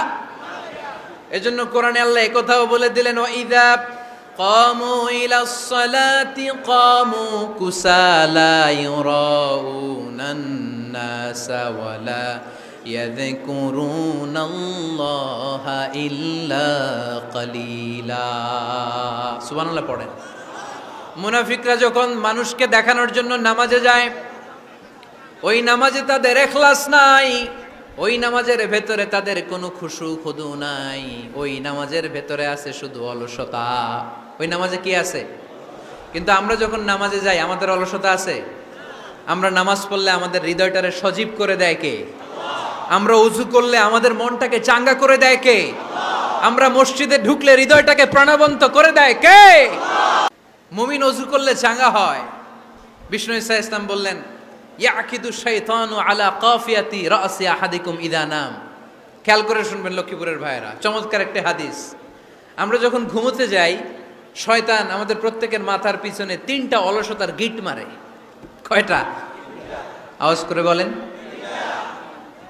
এজন্য কোরআনে আল্লাহ একথাও বলে দিলেন, ওয়াইদা কামু ইলাস সালাতি কামু কুসালা ইউরাউনান নাসা ওয়ালা ইয়াযকুরুনাল্লাহা ইল্লা কালিলা। সুবহানাল্লাহ পড়েন। মুনাফিকরা যখন মানুষকে দেখানোর জন্য নামাজে যায়, ওই নামাজে তাদের ইখলাস নাই, ওই নামাজের ভেতরে তাদের কোনো খুশু খুদু নাই, ওই নামাজের ভেতরে আছে শুধু অলসতা। ওই নামাজে কি আছে? কিন্তু আমরা যখন নামাজে যাই, আমাদের অলসতা আছে? আমরা নামাজ পড়লে আমাদের হৃদয়টারে সজীব করে দেয় কে? আমরা উযু করলে আমাদের মনটাকে চাঙ্গা করে দেয় কে? আমরা মসজিদে ঢুকলে হৃদয়টাকে প্রাণবন্ত করে দেয় কে? মুমিন উযু করলে চাঙ্গা হয়। বিষ্ণু ঈসা ইসলাম বললেন, ইয়াকিদু শাইতানু আলা কাফিয়াতি রাসি আহাদিকুম ইদা নাম। খেয়াল করে শুনবেন লক্ষ্মীপুরের ভাইয়েরা, চমৎকার একটা হাদিস। আমরা যখন ঘুমোতে যাই, শয়তান আমাদের প্রত্যেকের মাথার পিছনে 3টা অলসতার গিট মারে। কয়টা? আওয়াজ করে বলেন।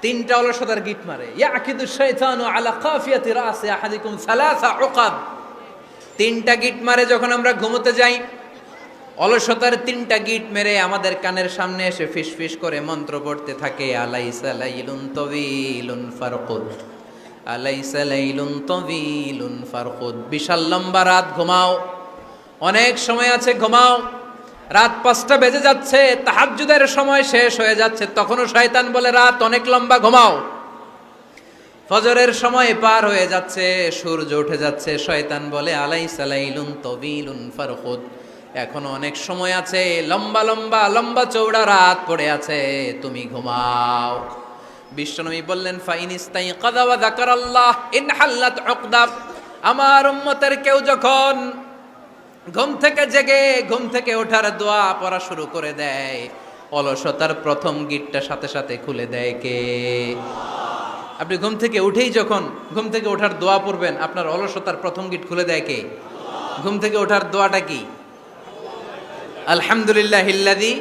3টা অলসতার গিট মারে। ইয়াকিদু শাইতানু আলা কাফিয়াতি রাসি আহাদিকুম সালাসা উকাব। 3টা গিট মারে যখন আমরা ঘুমোতে যাই। অলসতার 3টা গিট মেরে আমাদের কানের সামনে এসে ফিস ফিস করে মন্ত্র পড়তে থাকে, আলাইসা লাইলুন তাওয়িলুন ফারকুদ, আলাইসা লাইলুন তাওয়িলুন ফারকুদ। বিশাল লম্বা রাত, ঘুমাও, অনেক সময় আছে, ঘুমাও। রাত 5টা বেজে যাচ্ছে, তাহাজ্জুদের সময় শেষ হয়ে যাচ্ছে, তখনও শয়তান বলে রাত অনেক লম্বা, ঘুমাও। ফজরের সময় পার হয়ে যাচ্ছে, সূর্য উঠে যাচ্ছে, শয়তান বলে আলাইসা লাইলুন তাওয়িলুন ফারকুদ, এখনো অনেক সময় আছে, লম্বা লম্বা লম্বা চৌড়া রাত পড়ে আছে, তুমি ঘুমাও। বিশ্বনবী বললেন ফাইন ইস্তাইকাযা ওয়া যাকারাল্লাহ ইনহাল্লাত উকদা, আমার উম্মতের কেউ যখন ঘুম থেকে জেগে ঘুম থেকে ওঠার দোয়া পড়া শুরু করে দেয়, অলসতার প্রথম গিটটা সাথে সাথে খুলে দেয় কে? আপনি ঘুম থেকে উঠেই যখন ঘুম থেকে ওঠার দোয়া পড়বেন, আপনার অলসতার প্রথম গিট খুলে দেয় কে? ঘুম থেকে ওঠার দোয়াটা কি? আলহামদুলিল্লাহিল্লাযী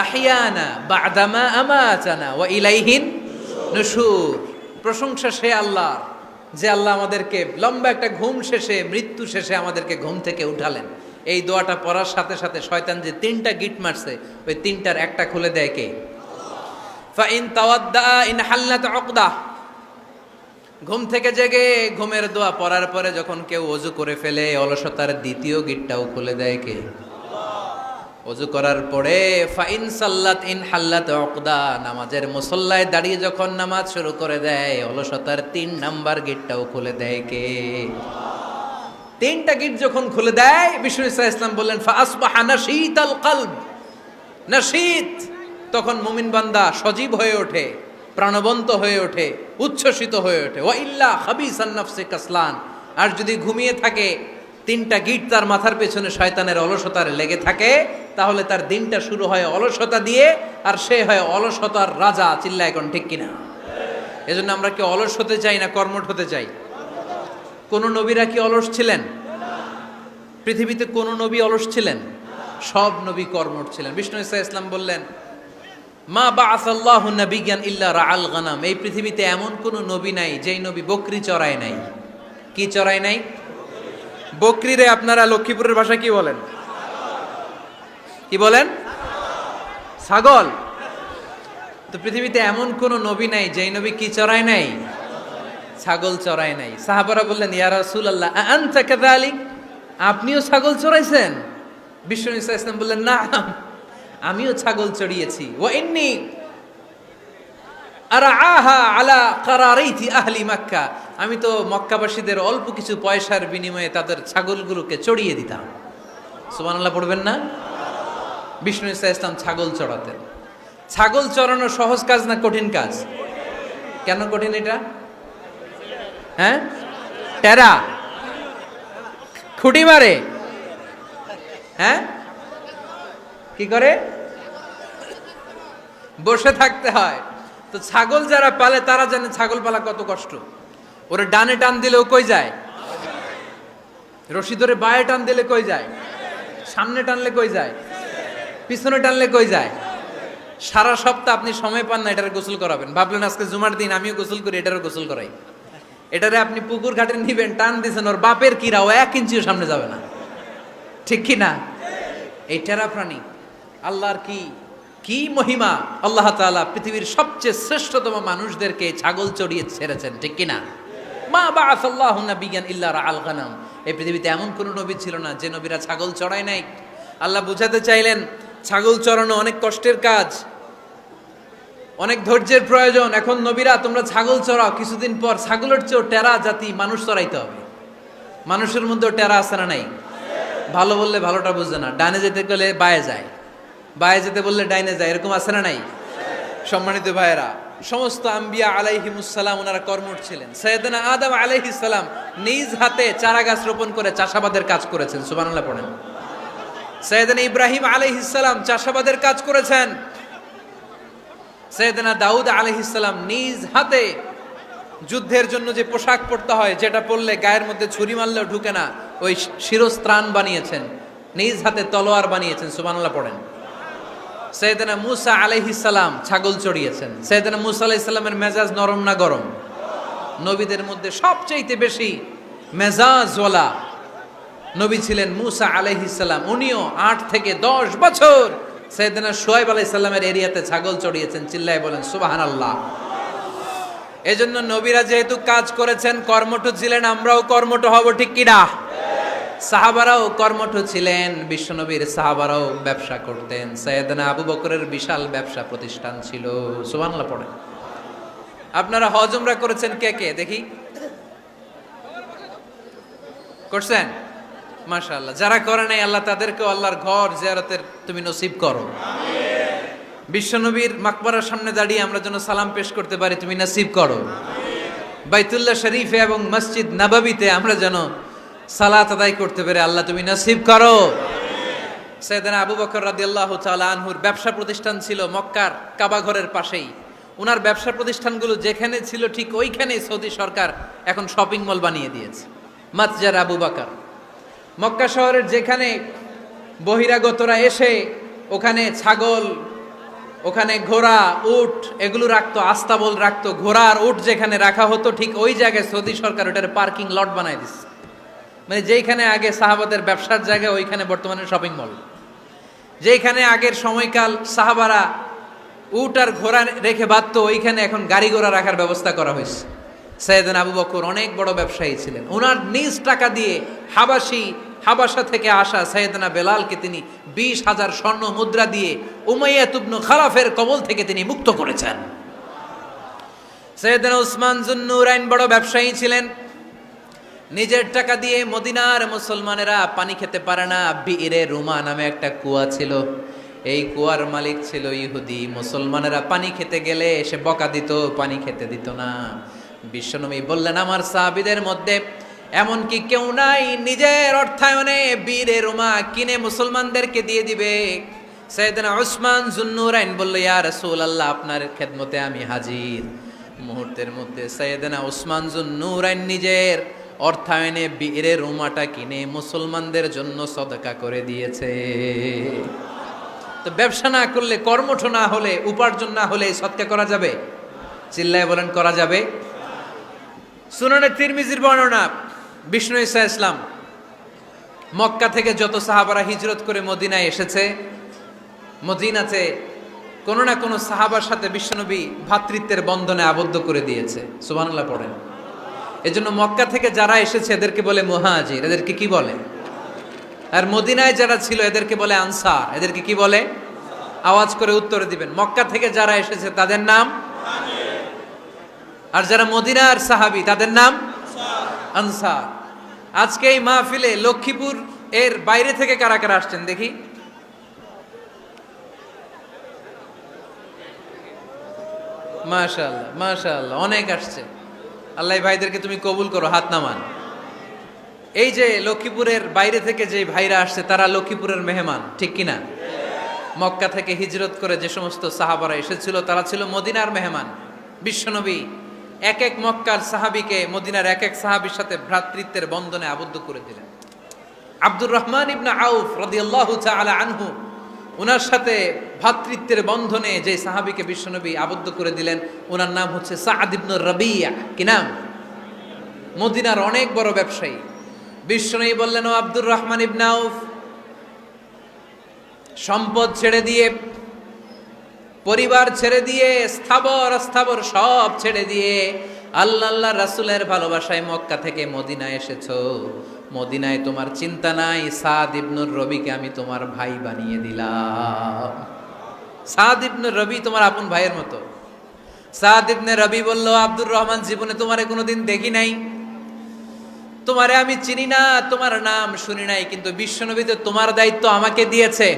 আহইয়ানা বা'দামা আমাতানা ওয়া ইলাইহিন নুশুর। প্রশংসা সে আল্লাহ, যে আল্লাহ আমাদেরকে লম্বা একটা ঘুম শেষে, মৃত্যু শেষে আমাদেরকে ঘুম থেকে উঠালেন। এই দোয়াটা পড়ার সাথে সাথে শয়তান যে 3টা গিট মারছে, ওই 3টার একটা খুলে দেয় কে? ফাইন তাওয়াদ্দা ইনহাল্লাত উকদা, ঘুম থেকে জেগে ঘুমের দোয়া পড়ার পরে যখন কেউ ওযু করে ফেলে, অলসতার দ্বিতীয় গিটটাও খুলে দেয় কে? ওযু করার পরে ফাইন সাল্লাত ইনহাল্লাত উকদা, নামাজের মুসল্লায় দাঁড়িয়ে যখন নামাজ শুরু করে দেয়, অলসতার 3 নাম্বার গিটটাও খুলে দেয় কে? 3টা গিট যখন খুলে দেয়, বিষ্ণু ইসা ইসলাম বললেন ফাসবাহা নাশীতাল কলব, নাশীত, তখন মুমিন বান্দা সজীব হয়ে ওঠে, প্রাণবন্ত হয়ে ওঠে, উচ্ছ্বসিত হয়ে ওঠে। ওয়া ইল্লা খাবিসান নাফসি কাসলান, আর যদি ঘুমিয়ে থাকে, 3টা গিট তার মাথার পেছনে শয়তানের অলসতার লেগে থাকে, তাহলে তার দিনটা শুরু হয় অলসতা দিয়ে, আর সে হয় অলসতার রাজা। চিল্লায় এখন ঠিক কিনা? এজন্য আমরা কি অলস হতে চাই না কর্মঠ হতে চাই? কোন নবীরা কি অলস ছিলেন? পৃথিবীতে কোন নবী অলস ছিলেন? সব নবী কর্মঠ ছিলেন। বিষ্ণু ইসা ইসলাম বললেন মা বাআসাল্লাহু নাবিয়্যান ইল্লা রাআল গানাম, এই পৃথিবীতে এমন কোন নবী নাই যেই নবী বকরি চড়ায় নাই। কি চড়ায় নাই? বকরি রে আপনারা লক্ষ্মীপুরের ভাষা কি বলেন? কি বলেন? ছাগল। তো পৃথিবীতে এমন কোন নবী নাই যেই নবী কি চড়ায় নাই? ছাগল চড়ায় নাই। সাহাবারা বললেন ইয়া রাসূলুল্লাহ আনতা কাযালিক, আপনিও ছাগল চড়াইছেন? বিষ্ণু ইসা ইসলাম বললেন না, আমিও ছাগল চড়িয়েছি। ওয়া ইন্নী আরআহা আলা কারারাইতি আহলি মক্কা, আমি তো মক্কাবাসীদের অল্প কিছু পয়সার বিনিময়ে তাদের ছাগলগুলোকে চড়িয়ে দিতাম। সুবহানাল্লাহ পড়বেন না? বিষ্ণু ইসা ইসলাম ছাগল চড়াতেন। ছাগল চড়ানো সহজ কাজ না কঠিন কাজ? কেন কঠিন এটা? হ্যাঁ, টেরা, খুঁটি মারে, হ্যাঁ, কি করে? বসে থাকতে হয়। তো ছাগল যারা পালে তারা জানে ছাগল পালা কত কষ্ট। ওরে ডানে টান দিলেও কই যায়? রশি ধরে বায়ে টান দিলে কই যায়? সামনে টানলে কই যায়? পিছনে টানলে কই যায়? সারা সপ্তাহ আপনি সময় পান না এটারে গোসল করাবেন। ভাবলেন আজকে জুমার দিন আমিও গোসল করি, এটারও গোসল করাই। এটারে আপনি পুকুর ঘাটে নিবেন, টান দিছেন, ওর বাপের কিরা, ও 1 ইঞ্চিও সামনে যাবে না। ঠিক কি না? এই টেরা প্রাণী আল্লাহর কি কি মহিমা! আল্লাহ তাআলা পৃথিবীর সবচেয়ে শ্রেষ্ঠতম মানুষদেরকে ছাগল চড়িয়ে ছেড়েছেন। ঠিক কি না? মা বাআসাল্লাহু নাবিয়্যান ইল্লা রাআল গানাম, এই পৃথিবীতে এমন কোন নবী ছিল না যে নবীরা ছাগল চড়ায় নাই। আল্লাহ বুঝাতে চাইলেন ছাগল চড়ানো অনেক কষ্টের কাজ, অনেক ধৈর্যের প্রয়োজন। এখন নবীরা তোমরা ছাগল চড়াও, কিছুদিন পর ছাগলের চেয়েও টেরা জাতি মানুষ চড়াইতে হবে। মানুষের মধ্যেও টেরা আছে না নাই? ভালো বললে ভালোটা বুঝে না, ডানে যেতে গেলে বায়ে যায়, বায়ে যেতে বললে ডাইনে যায়, এরকম আছে না নাই? সম্মানিত ভাইয়েরা, সমস্ত আম্বিয়া আলাইহিমুসসালাম ওনারা কর্মঠ ছিলেন। সাইয়েদনা আদম আলাইহিস সালাম নিজ হাতে চারা গাছ রোপণ করে চাষাবাদের কাজ করেছেন। সুবহানাল্লাহ পড়েন। সাইয়েদনা ইব্রাহিম আলাইহিস সালাম চাষাবাদের কাজ করেছেন। সাইয়েদনা দাউদ আলাইহিস সালাম নিজ হাতে যুদ্ধের জন্য যে পোশাক পরতে হয়, যেটা পরলে গায়ের মধ্যে ছুরি মারলেও ঢুকে না, ওই শিরস্ত্রাণ বানিয়েছেন, নিজ হাতে তলোয়ার বানিয়েছেন। সুবহানাল্লাহ পড়েন। সাইয়েদনা মুসা আলাইহিস সালাম ছাগল চড়িয়েছেন। সাইয়েদনা মুসা আলাইহিস সালামের মেজাজ নরম না গরম? নবীদের মধ্যে সবচেয়ে বেশি মেজাজওয়ালা নবী ছিলেন মুসা আলাইহিস সালাম। উনিও 8 থেকে 10 বছর সাইয়েদনা শুআয়ব আলাইহিস সালামের এরিয়াতে ছাগল চড়িয়েছেন। চিল্লায় বলেন সুবহানাল্লাহ। এজন্য নবীরা যেহেতু কাজ করেছেন, কর্মঠ ছিলেন, আমরাও কর্মঠ হব। ঠিক কি না? সাহাবারাও কর্মঠ ছিলেন। বিশ্বনবীর সাহাবারাও ব্যবসা করতেন। সাইয়েদনা আবু বকরের বিশাল ব্যবসা প্রতিষ্ঠান ছিল। সুবহানাল্লাহ পড়েন। আপনারা হজ উমরা করেছেন কে কে দেখি? করছেন? মাশাআল্লাহ। যারা করে নাই আল্লাহ তাদেরকেও আল্লাহর ঘর জিয়ারতের তুমি নসিব করো। বিশ্বনবীর মাকবারার সামনে দাঁড়িয়ে আমরা যেন সালাম পেশ করতে পারি, তুমি নসিব করো। বাইতুল্লাহ শরীফে এবং মসজিদ নববীতে আমরা যেন সালাত আদায় করতে পারি, আল্লাহ তুমি নসিব করো। সাইয়েদনা আবু বকর রাদিয়াল্লাহু তাআলা আনহুর ব্যবসা প্রতিষ্ঠান ছিল মক্কার কাবা ঘরের পাশেই। ওনার ব্যবসা প্রতিষ্ঠানগুলো যেখানে ছিল ঠিক ওইখানেই সৌদি সরকার এখন শপিং মল বানিয়ে দিয়েছে, মাতজার আবু বকর। মক্কা শহরের যেখানে বহিরাগতরা এসে ওখানে ছাগল, ওখানে ঘোড়া, উট এগুলো রাখতো, আস্তাবল রাখতো, ঘোড়া আর উট যেখানে রাখা হতো ঠিক ওই জায়গায় সৌদি সরকার ওটার পার্কিং লট বানায় দিচ্ছে। মানে যেখানে আগে সাহাবাদের ব্যবসার জায়গা ওইখানে বর্তমানে শপিং মল। যেখানে আগের সময়কাল সাহাবারা উট আর ঘোড়া রেখে বাঁধতো ওইখানে এখন গাড়ি ঘোড়া রাখার ব্যবস্থা করা হয়েছে। সাইয়েদনা আবু বকর অনেক বড় ব্যবসায়ী ছিলেন। ওনার নিজ টাকা দিয়ে হাবাসা থেকে আসা সাইয়েদনা বেলালকে তিনি 20,000 স্বর্ণ মুদ্রা দিয়ে উমাইয়া ইবনে খালাফের কবল থেকে তিনি মুক্ত করেছেন। সাইয়েদনা উসমান যুন্নুরাইন বড় ব্যবসায়ী ছিলেন। নিজের টাকা দিয়ে মদিনার মুসলমানেরা পানি খেতে পারে না, বিইরে রুমা নামে একটা কুয়া ছিল, এই কুয়ার মালিক ছিল ইহুদি। মুসলমানেরা পানি খেতে গেলে এসে বকা দিত, পানি খেতে দিত না। বিশ্বনবী বললেন, আমার সাহাবীদের মধ্যে এমন কি কেউ নাই নিজের অর্থায়নে বীরে রুমা কিনে মুসলমানদেরকে দিয়ে দিবে? সাইয়েদনা উসমান যুন্নুরাইন বলল, ইয়া রাসূলুল্লাহ, আপনার খেদমতে আমি হাজির। মুহূর্তের মধ্যে সাইয়েদনা উসমান যুন্নুরাইন নিজের অর্থায়নে বীরে রুমাটা কিনে মুসলমানদের জন্য সদকা করে দিয়েছে। তো ব্যবসা না করলে, কর্মঠ না হলে, উপার্জন না হলে সদকা করা যাবে? চিল্লায় বলেন, করা যাবে? সুনানে তিরমিজির বর্ণনা, বিষ্ণু ঈসা ইসলাম মক্কা থেকে যত সাহাবারা হিজরত করে মদিনায় এসেছে, মদিনাতে কোনো না কোনো সাহাবার সাথে বিশ্বনবী ভ্রাতৃত্বের বন্ধনে আবদ্ধ করে দিয়েছে। সুবহানাল্লাহ পড়েন। এজন্য মক্কা থেকে যারা এসেছে এদেরকে বলে মুহাজির। এদেরকে কি বলে? আর মদিনায় যারা ছিল এদেরকে বলে আনসার। এদেরকে কি বলে? আওয়াজ করে উত্তরে দিবেন। মক্কা থেকে যারা এসেছে তাদের নাম, আর যারা মদিনার সাহাবী তাদের নাম আনসার। আজকে এই মাহফিলে লক্ষ্মীপুর এর বাইরে থেকে কারা কারা আসছেন দেখি? মাশাআল্লাহ, মাশাআল্লাহ, অনেক আসছে। আল্লাহ ভাইদেরকে তুমি কবুল করো, হাত নামান। এই যে লক্ষ্মীপুরের বাইরে থেকে যে ভাইরা আসছে তারা লক্ষ্মীপুরের মেহমান, ঠিক কিনা? মক্কা থেকে হিজরত করে যে সমস্ত সাহাবারা এসেছিল তারা ছিল মদিনার মেহমান। বিশ্বনবী এক এক মক্কার সাহাবীকে মদিনার এক এক সাহাবীর সাথে ভ্রাতৃত্বের বন্ধনে আবদ্ধ করে দিলেন। আব্দুর রহমান ইবনে আউফ রাদিয়াল্লাহু তাআলা আনহু, ওনার সাথে ভ্রাতৃত্বের বন্ধনে যে সাহাবীকে বিশ্বনবী আবদ্ধ করে দিলেন ওনার নাম হচ্ছে সাদ ইবনে রাবিয়া। কি নাম? মদিনার অনেক বড় ব্যবসায়ী। বিশ্বনবী বললেন, ও আব্দুর রহমান ইবনে আউফ, সম্পদ ছেড়ে দিয়ে, পরিবার ছেড়ে দিয়ে, স্থাবর অস্থাবর সব ছেড়ে দিয়ে আল্লাহ রাসূলের ভালোবাসায় মক্কা থেকে মদিনায় এসেছো। মদিনায় তোমার চিন্তা নাই, সাদ ইবনুর রবিকে আমি তোমার ভাই বানিয়ে দিলাম। সাদ ইবনে রবি তোমার আপন ভাইয়ের মতো। সাদ ইবনে রবি বলল, আব্দুর রহমান, জীবনে তোমারে কোনোদিন দেখি নাই, তোমারে আমি চিনি না, তোমার নাম শুনি নাই, কিন্তু বিশ্বনবী তো তোমার দায়িত্ব আমাকে দিয়েছে।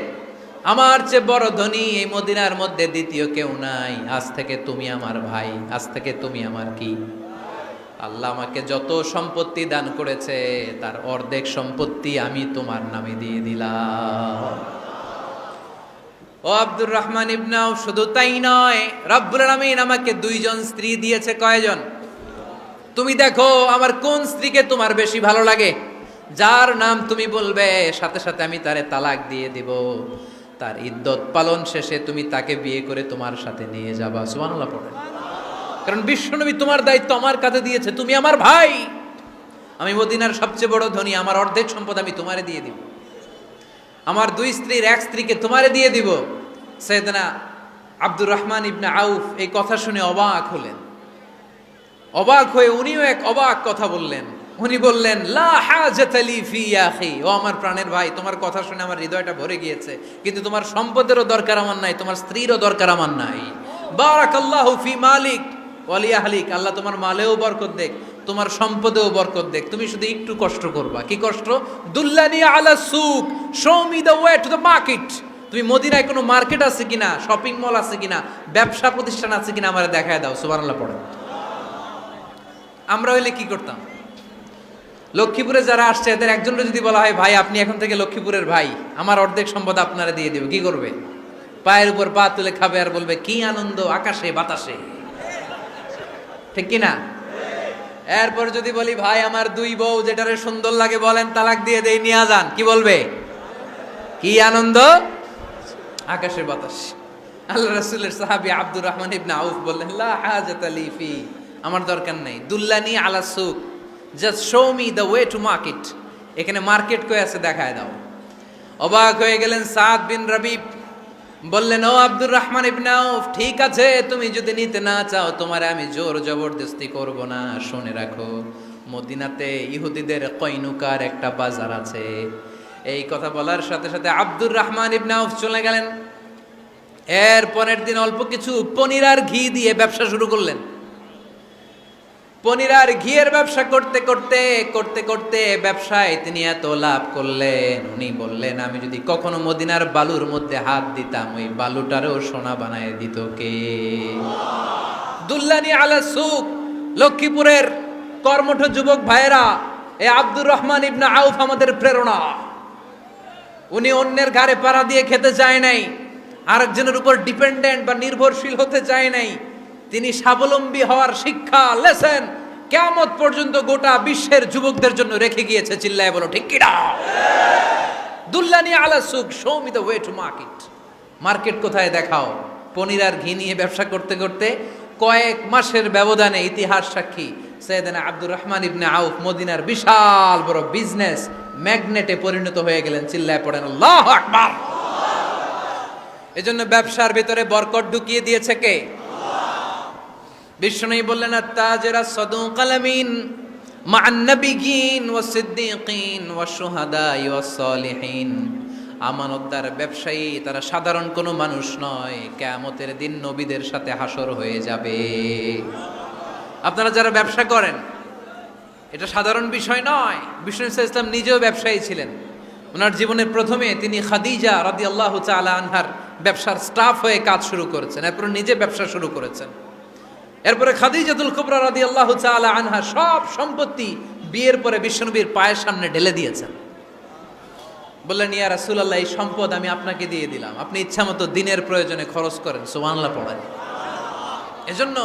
আমার চেয়ে বড় ধনী এই মদিনার মধ্যে দ্বিতীয় কেউ নাই। আজ থেকে তুমি আমার ভাই, আজ থেকে তুমি আমার কি? আল্লাহ আমাকে যত সম্পত্তি দান করেছে তার অর্ধেক সম্পত্তি আমি তোমার নামে দিয়ে দিলাম। ও আব্দুর রহমান ইবনে আউফ, শুধু তাই নয়, রব্বুল আলামিন আমাকে 2 জন স্ত্রী দিয়েছে। কয়জন? তুমি দেখো আমার কোন স্ত্রীকে তোমার বেশি ভালো লাগে, যার নাম তুমি বলবে সাথে সাথে আমি তারে তালাক দিয়ে দিব। তার ইদ্যত পালন শেষে তুমি তাকে বিয়ে করে তোমার সাথে নিয়ে যাবা। সুবহানাল্লাহ পড়েন। কারণ বিশ্বনবী তোমার দায়িত্ব আমার কাছে দিয়েছে, তুমি আমার ভাই, আমি মদিনার সবচেয়ে বড় ধনী, আমার অর্ধেক সম্পদ আমি তোমারে দিয়ে দিব, আমার 2 স্ত্রীর 1 স্ত্রীকে তোমারে দিয়ে দিব। সাইয়েদনা আব্দুর রহমান ইবনে আউফ এই কথা শুনে অবাক হলেন। অবাক হয়ে উনিও এক অবাক কথা বললেন। উনি বললেন, লা হাজাতা লি ফি ইয়া আখি, ও আমার প্রাণের ভাই, তোমার কথা শুনে আমার হৃদয়টা ভরে গিয়েছে, কিন্তু তোমার সম্পদেরও দরকার আমার নাই, তোমার স্ত্রীরও দরকার আমার নাই। বারাকাল্লাহু ফি মালিক, ওয়ালি আহলিক, আল্লাহ তোমার মালেও বরকত দেখ, তোমার সম্পদেও বরকত দেখ, তুমি শুধু একটু কষ্ট করবা। কি কষ্ট? দুল্লানি আলা সুক, show me the way to the market. তুমি মদিনায় কোনো মার্কেট আছে কিনা, শপিং মল আছে কিনা, ব্যবসা প্রতিষ্ঠান আছে কিনা আমারে দেখায় দাও। সুবহানাল্লাহ পড়ে। আমরা হইলে কি করতাম? লক্ষ্মীপুরে যারা আসছে এদের একজনকে যদি বলা হয় ভাই আপনি এখন থেকে লক্ষ্মীপুরের ভাই, আমার অর্ধেক সম্পদ আপনারা দিয়ে দেব, কি করবে? পায়ের উপর পা তুলে খাবে আর বলবে কি আনন্দ আকাশে বাতাসে, ঠিক কিনা? এরপর যদি বলি ভাই আমার দুই বউ যেটারে সুন্দর লাগে বলেন তালাক দিয়ে দেই, নিয়ে যান, কি বলবে? কি আনন্দ আকাশে বাতাস। আল্লাহ রাসূলের সাহাবী আব্দুর রহমান ইবনে আউফ বললেন লা হাজাতা লি ফি, আমার দরকার নেই। দুল্লানি আলা সুক, just show me the way to market. এখানে মার্কেট কই আছে দেখায় দাও। অবাক হয়ে গেলেন সাদ বিন রবিব, বললেন ও আব্দুর রহমান ইবনে আউফ, ঠিক আছে তুমি যদি নিতে না চাও তোমারে আমি জোর জবরদস্তি করব না। শুনে রাখো মদিনাতে ইহুদিদের কয়নুকার একটা বাজার আছে। এই কথা বলার সাথে সাথে আব্দুর রহমান ইবনে আউফ চলে গেলেন। এর পরের দিন অল্প কিছু পনির আর ঘি দিয়ে ব্যবসা শুরু করলেন। পনির আর ঘিয়ের ব্যবসা করতে করতে করতে করতে ব্যবসায় তিনি এত লাভ করলেন, উনি বললেন আমি যদি কখনো মদিনার বালুর মধ্যে হাত দিতাম ওই বালুটারও সোনা বানায় দিত কে? দুল্লানি আলা সুক। লক্ষ্মীপুরের কর্মঠ যুবক ভাইয়েরা, এ আব্দুর রহমান ইবনে আউফ আমাদের প্রেরণা। উনি অন্যের ঘাড়ে পাড়া দিয়ে খেতে চায় নাই, আরেকজনের উপর ডিপেন্ডেন্ট বা নির্ভরশীল হতে চায় নাই। তিনি স্বাবলম্বী হওয়ার শিক্ষা লেসেন কিয়ামত পর্যন্ত গোটা বিশ্বের যুবকদের জন্য রেখে গিয়েছে। চিল্লায় বলো ঠিক কিনা? দুল্লানি আলা সুক, show me the way to market. Market কোথায় দেখাও। পনির আর ঘি নিয়ে ব্যবসা করতে করতে কয়েক মাসের ব্যবধানে ইতিহাস সাক্ষী সাইয়েদনা আব্দুর রহমান ইবনে আউফ মদিনার বিশাল বড় বিজনেস ম্যাগনেটে পরিণত হয়ে গেলেন। চিল্লায় পড়েন আল্লাহু আকবার। এজন্য ব্যবসার ভিতরে বরকত ঢুকিয়ে দিয়েছে কে? বিষ্ণু বললেন আত-তাজিরা সাদুকাল আমিন মা'আন নাবিয়্যিন ওয়াস সিদ্দীকিন ওয়াশ শুহাদা ওয়াস সালিহিন। আমানতদার ব্যবসায়ী তারা সাধারণ কোনো মানুষ নয়, কিয়ামতের দিন নবীদের সাথে হাসর হয়ে যাবে। আপনারা যারা ব্যবসা করেন এটা সাধারণ বিষয় নয়। বিষ্ণু ইসলাম নিজেও ব্যবসায়ী ছিলেন। ওনার জীবনের প্রথমে তিনি খাদিজা রাদিয়াল্লাহু তাআলা আনহার ব্যবসার স্টাফ হয়ে কাজ শুরু করেছেন, এরপর নিজে ব্যবসা শুরু করেছেন। এরপরে খাদিজাতুল কুবরা রাদিয়াল্লাহু তাআলা আনহা সব সম্পত্তি বিয়ের পরে বিশ্বনবীর পায়ের সামনে ঢেলে দিয়েছেন। বললেন ইয়া রাসূলুল্লাহ এই সম্পদ আমি আপনাকে দিয়ে দিলাম, আপনি ইচ্ছামতো দিনের প্রয়োজনে খরচ করেন। সুবহানাল্লাহ পড়েন। এজন্য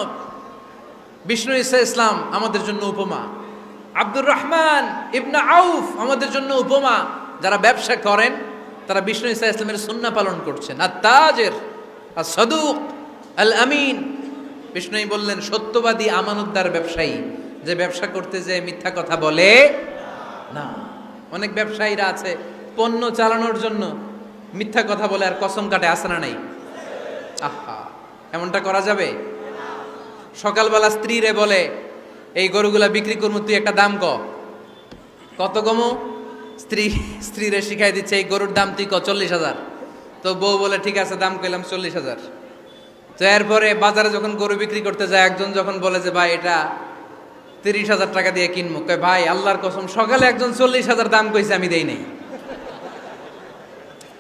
বিষ্ণু ইসলাম আমাদের জন্য উপমা, আব্দুর রহমান ইবনে আউফ আমাদের জন্য উপমা। যারা ব্যবসা করেন তারা বিষ্ণু ইসলামের সুন্নাহ পালন করছেন। আত-তাজির আস-সাদুক আল আমিন। বিষ্ণুই বললেন সত্যবাদী আমানতদার ব্যবসায়ী, যে ব্যবসা করতে যে মিথ্যা কথা বলে না। অনেক ব্যবসায়ীরা আছে পণ্য চালানোর জন্য মিথ্যা কথা বলে আর কসম কাটে, আছে না নাই? আহা, এমনটা করা যাবে? সকালবেলা স্ত্রীরে বলে এই গরুগুলা বিক্রি করবো, তুই একটা দাম কত কমো? স্ত্রীরে শিখাই দিচ্ছে এই গরুর দাম তুই 40,000। তো বউ বলে ঠিক আছে দাম কইলাম 40,000। তো এরপরে বাজারে যখন গরু বিক্রি করতে যায় একজন যখন বলে যে ভাই এটা 30,000 টাকা দিয়ে কিনবো, কয় ভাই আল্লাহর কসম সকালে একজন 40,000 দাম কইছে আমি দেই নাই।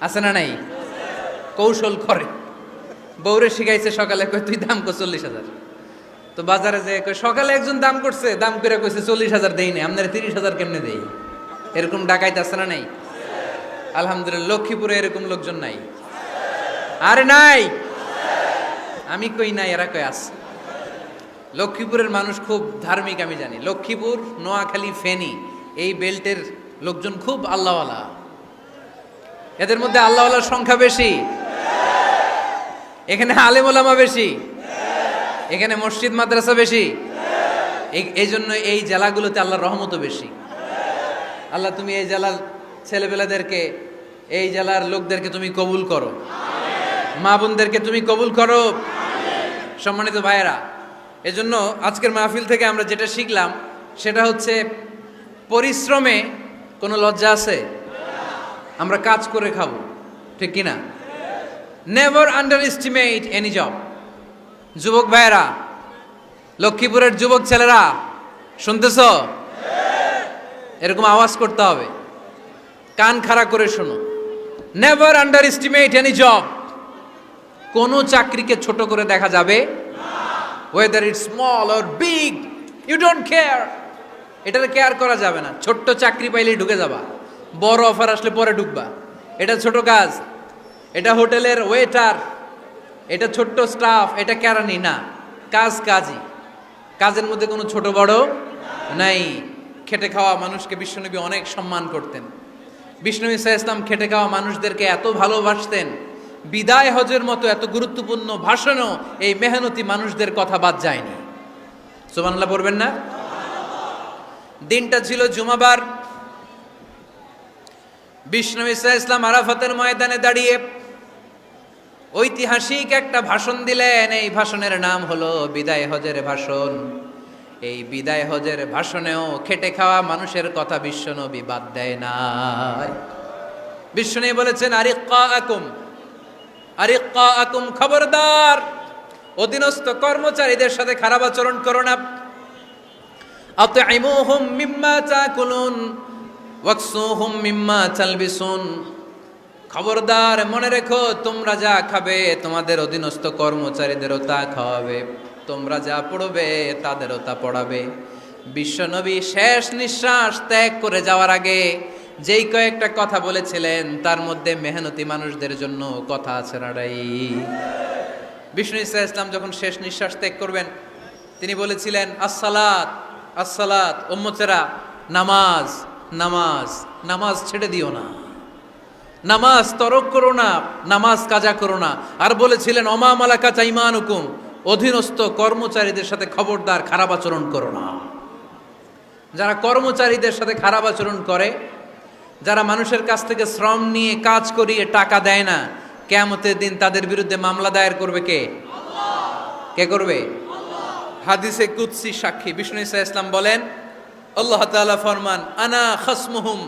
আছে না নাই? কৌশল করে। বউরে শিখাইছে সকালে, কয় তুই দাম কর 40,000। তো বাজারে যে সকালে একজন দাম করছে, দাম করে কইছে 40,000 দেই নাই, আপনারা 30,000 কেমনে দেই? এরকম ডাকাইত আছে না নাই? আলহামদুলিল্লাহ লক্ষ্মীপুরে এরকম লোকজন নাই। আরে নাই, আমি কই নাই, এরা কই আছে। লক্ষ্মীপুরের মানুষ খুব ধার্মিক আমি জানি। লক্ষ্মীপুর, নোয়াখালী, ফেনী এই বেল্টের লোকজন খুব আল্লাহওয়ালা। এদের মধ্যে আল্লাহওয়ালার সংখ্যা বেশি, এখানে আলেম ওলামা বেশি, এখানে মসজিদ মাদ্রাসা বেশি। এই জন্য এই জেলাগুলোতে আল্লাহর রহমতও বেশি। আল্লাহ তুমি এই জেলার ছেলেপেলাদেরকে, এই জেলার লোকদেরকে তুমি কবুল করো, মা বোনদেরকে তুমি কবুল করো। সম্মানিত ভাইয়েরা, এজন্য আজকের মাহফিল থেকে আমরা যেটা শিখলাম সেটা হচ্ছে পরিশ্রমে কোনো লজ্জা আছে? আমরা কাজ করে খাবো, ঠিক কিনা? Never underestimate any job. যুবক ভাইয়েরা, লক্ষ্মীপুরের যুবক ছেলেরা শুনতেছ? এরকম আওয়াজ করতে হবে, কান খাড়া করে শোনো। Never underestimate any job. কোনো চাকরিকে ছোট করে দেখা যাবে whether it's small or big, you don't care. এটার কেয়ার করা যাবে না। ছোট্ট চাকরি পাইলেই ঢুকে যাবা, বড় অফার আসলে পরে ঢুকবা। এটা ছোট কাজ, এটা হোটেলের ওয়েটার, এটা ছোট্ট স্টাফ, এটা কেরানি না। কাজ কাজই, কাজের মধ্যে কোনো ছোট বড় নাই। খেটে খাওয়া মানুষকে বিশ্বনবী অনেক সম্মান করতেন। বিশ্বনবী সাল্লাল্লাহু আলাইহি ওয়াসাল্লাম খেটে খাওয়া মানুষদেরকে এত ভালোবাসতেন, বিদায় হজের মতো এত গুরুত্বপূর্ণ ভাষণও এই মেহনতি মানুষদের কথা বাদ যায়নি। সুবহানাল্লাহ পড়বেন না? দিনটা ছিল জুমাবার। বিশ্বনবী সাল্লাল্লাহু আলাইহি ওয়াসাল্লাম আরাফাতের ময়দানে দাঁড়িয়ে ঐতিহাসিক একটা ভাষণ দিলেন। এই ভাষণের নাম হলো বিদায় হজের ভাষণ। এই বিদায় হজের ভাষণেও খেটে খাওয়া মানুষের কথা বিশ্বনবী বাদ দেয় নাই। বিশ্বনবী বলেছেন, আরিক্কাকুম আরিক্কাকুম, খবরদার অধীনস্থ কর্মচারীদের সাথে খারাপ আচরণ করো না। আতঈমুহুম মিম্মা তাকুলুন ওয়াকসুহুম মিম্মা তালবিসুন, খবরদার মনে রেখো, তোমরা যা খাবে তোমাদের অধীনস্থ কর্মচারীদেরও তা খাওয়াবে, তোমরা যা পড়বে তাদেরও তা পড়াবে। বিশ্বনবী শেষ নিঃশ্বাস ত্যাগ করে যাওয়ার আগে যেই কয়েকটা কথা বলেছিলেন তার মধ্যে মেহনতি মানুষদের জন্য কথা আছে নাড়াই। বিষ্ণু ইসা ইসলাম যখন শেষ নিঃশ্বাস ত্যাগ করবেন তিনি বলেছিলেন, আসসালাত আসসালাত, উম্মতেরা নামাজ নামাজ, নামাজ ছেড়ে দিও না, নামাজ তরক করো না, নামাজ কাজা করো না। আর বলেছিলেন, অমা মালাকাত আইমানুকুম, অধীনস্থ কর্মচারীদের সাথে খবরদার খারাপ আচরণ করো না। যারা কর্মচারীদের সাথে খারাপ আচরণ করে, যারা মানুষের কাছ থেকে শ্রম নিয়ে কাজ করিয়ে টাকা দেয় না, কিয়ামতের দিন তাদের বিরুদ্ধে মামলা দায়ের করবে কে? কে করবে? হাদিসে কুদসি সাক্ষী বিষ্ণু ইসা ইসলাম বলেন, আল্লাহ তাআলা ফরমান, আনা খাসমুহুম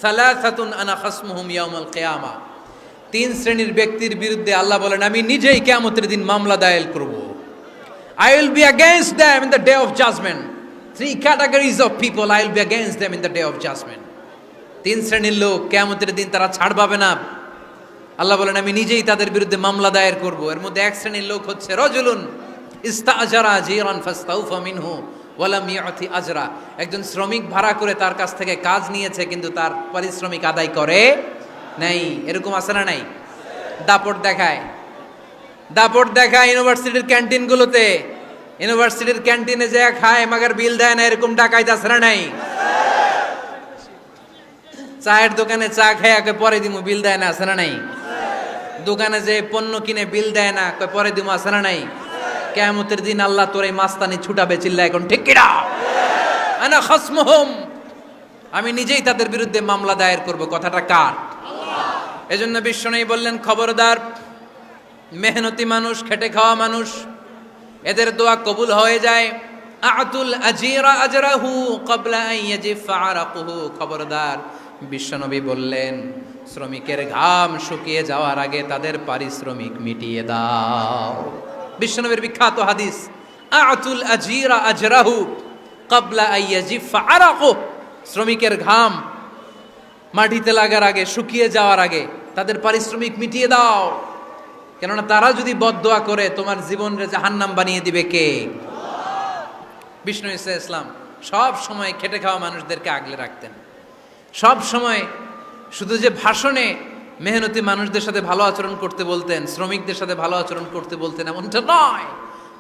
সালাসাতুন আনা খাসমুহুম ইয়াউমাল কিয়ামা। তিন শ্রেণীর ব্যক্তির বিরুদ্ধে আল্লাহ বলেন, আমি নিজেই কিয়ামতের দিন মামলা দায়ের করব। I will be against them in the day of judgment. Three categories of people, I will be against them in the day of judgment. তিন শ্রেণীর লোক কিয়ামতের দিন তারা ছাড় পাবে না। আল্লাহ বলেন, আমি নিজেই তাদের বিরুদ্ধে মামলা দায়ের করব। এর মধ্যে এক শ্রেণীর লোক হচ্ছে রাজুলুন ইস্তাআজারা জিরান ফাস্তাউফা মিনহু ওয়া লাম ইউতি আজরা। একজন শ্রমিক ভাড়া করে তার কাছ থেকে কাজ নিয়েছে কিন্তু তার পারিশ্রমিক আদায় করে নাই। এরকম আছে না নাই? দাপট দেখায়, দাপট দেখায় ইউনিভার্সিটির ক্যান্টিনগুলোতে। ইউনিভার্সিটির ক্যান্টিনে যে খায় মাগার বিল দেয় না, এরকম ডাকাইত আছে না নাই? চায়ের দোকানে চা খায় পরে দিমু, বিল দেয় না, আছে না নাই? দোকানে যে পণ্য কিনে বিল দেয় না, পরে দিমু, আছে না নাই? কিয়ামতের দিন আল্লাহ তোর এই মাস্তানি ছুটাবে, চিল্লা এখন ঠিক কিনা? আনা খাসমুহুম, আমি নিজেই তাদের বিরুদ্ধে মামলা দায়ের করব। কথাটা কার? এজন্য বিশ্বনবী বললেন, খবরদার মেহনতি মানুষ, খেটে খাওয়া মানুষ, এদের দোয়া কবুল হয়ে যায়। আতুল আজিরা আজরাহু ক্বাবলা আন ইয়াজিফা আরাকুহু, খবরদার বিশ্বনবী বললেন, শ্রমিকের ঘাম শুকিয়ে যাওয়ার আগে তাদের পারিশ্রমিক মিটিয়ে দাও। বিশ্বনবীর বিখ্যাত হাদিস, আতুল আজিরা আজরাহু ক্বাবলা আন ইয়াজিফা আরাকুহু, শ্রমিকের ঘাম মাটিতে লাগার আগে, শুকিয়ে যাওয়ার আগে তাদের পারিশ্রমিক মিটিয়ে দাও। কেননা তারা যদি বদদোয়া করে তোমার জীবনের জাহান্নাম বানিয়ে দিবে কে? বিষ্ণু ইসা ইসলাম সব সময় খেটে খাওয়া মানুষদেরকে আগলে রাখতেন। সব সময় শুধু যে ভাষণে মেহনতি মানুষদের সাথে ভালো আচরণ করতে বলতেন, শ্রমিকদের সাথে ভালো আচরণ করতে বলতেন এমনটা নয়,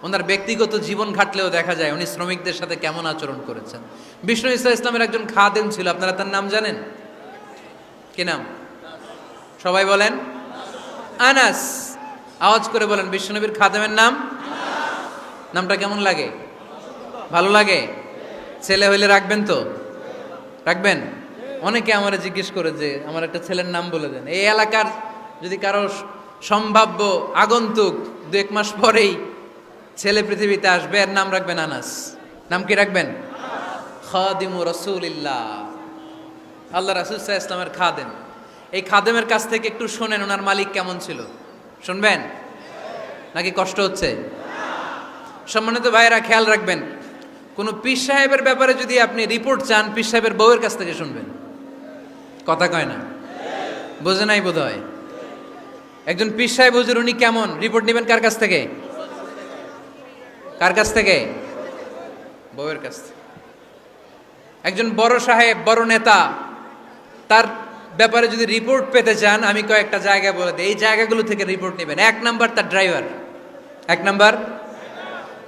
ওনার ব্যক্তিগত জীবন ঘাটলেও দেখা যায় উনি শ্রমিকদের সাথে কেমন আচরণ করেছেন। বিষ্ণু ইসা ইসলামের একজন খাদেম ছিল, আপনারা তার নাম জানেন? কি নাম? সবাই বলেন আনাস। আওয়াজ করে বলেন, বিশ্বনবীর খাদেমের নাম? নামটা কেমন লাগে? ভালো লাগে? ছেলে হইলে রাখবেন তো? রাখবেন? অনেকে আমার জিজ্ঞেস করে যে আমার একটা ছেলের নাম বলে দেন। এই এলাকার যদি কারো সম্ভাব্য আগন্তুক 2-1 মাস পরেই ছেলে পৃথিবীতে আসবে, এর নাম রাখবেন আনাস। নাম কি রাখবেন? খাদিমু রাসূলিল্লাহ, আল্লাহ রাসূল সাল্লাল্লাহু আলাইহি ওয়াসাল্লামের খাদেম। এই খাদেমের কাছ থেকে একটু শোনেন ওনার মালিক কেমন ছিল, শুনবেন নাকি কষ্ট হচ্ছে? সম্মানিত ভাইয়েরা, খেয়াল রাখবেন, কোনো পীর সাহেবের ব্যাপারে যদি আপনি রিপোর্ট চান, পীর সাহেবের বউয়ের কাছ থেকে শুনবেন। কথা কয় না, বোঝে নাই বোধ হয়। একজন পীর সাহেব হুজুর উনি কেমন, রিপোর্ট নেবেন কার কাছ থেকে? কার কাছ থেকে? বউয়ের কাছ থেকে। একজন বড় সাহেব, বড় নেতা, তার ব্যাপারে যদি রিপোর্ট পেতে চান, আমি কয়েকটা জায়গায় বলে দিই, এই জায়গাগুলো থেকে রিপোর্ট নেবেন। 1 নাম্বার তার ড্রাইভার, 1 নাম্বার।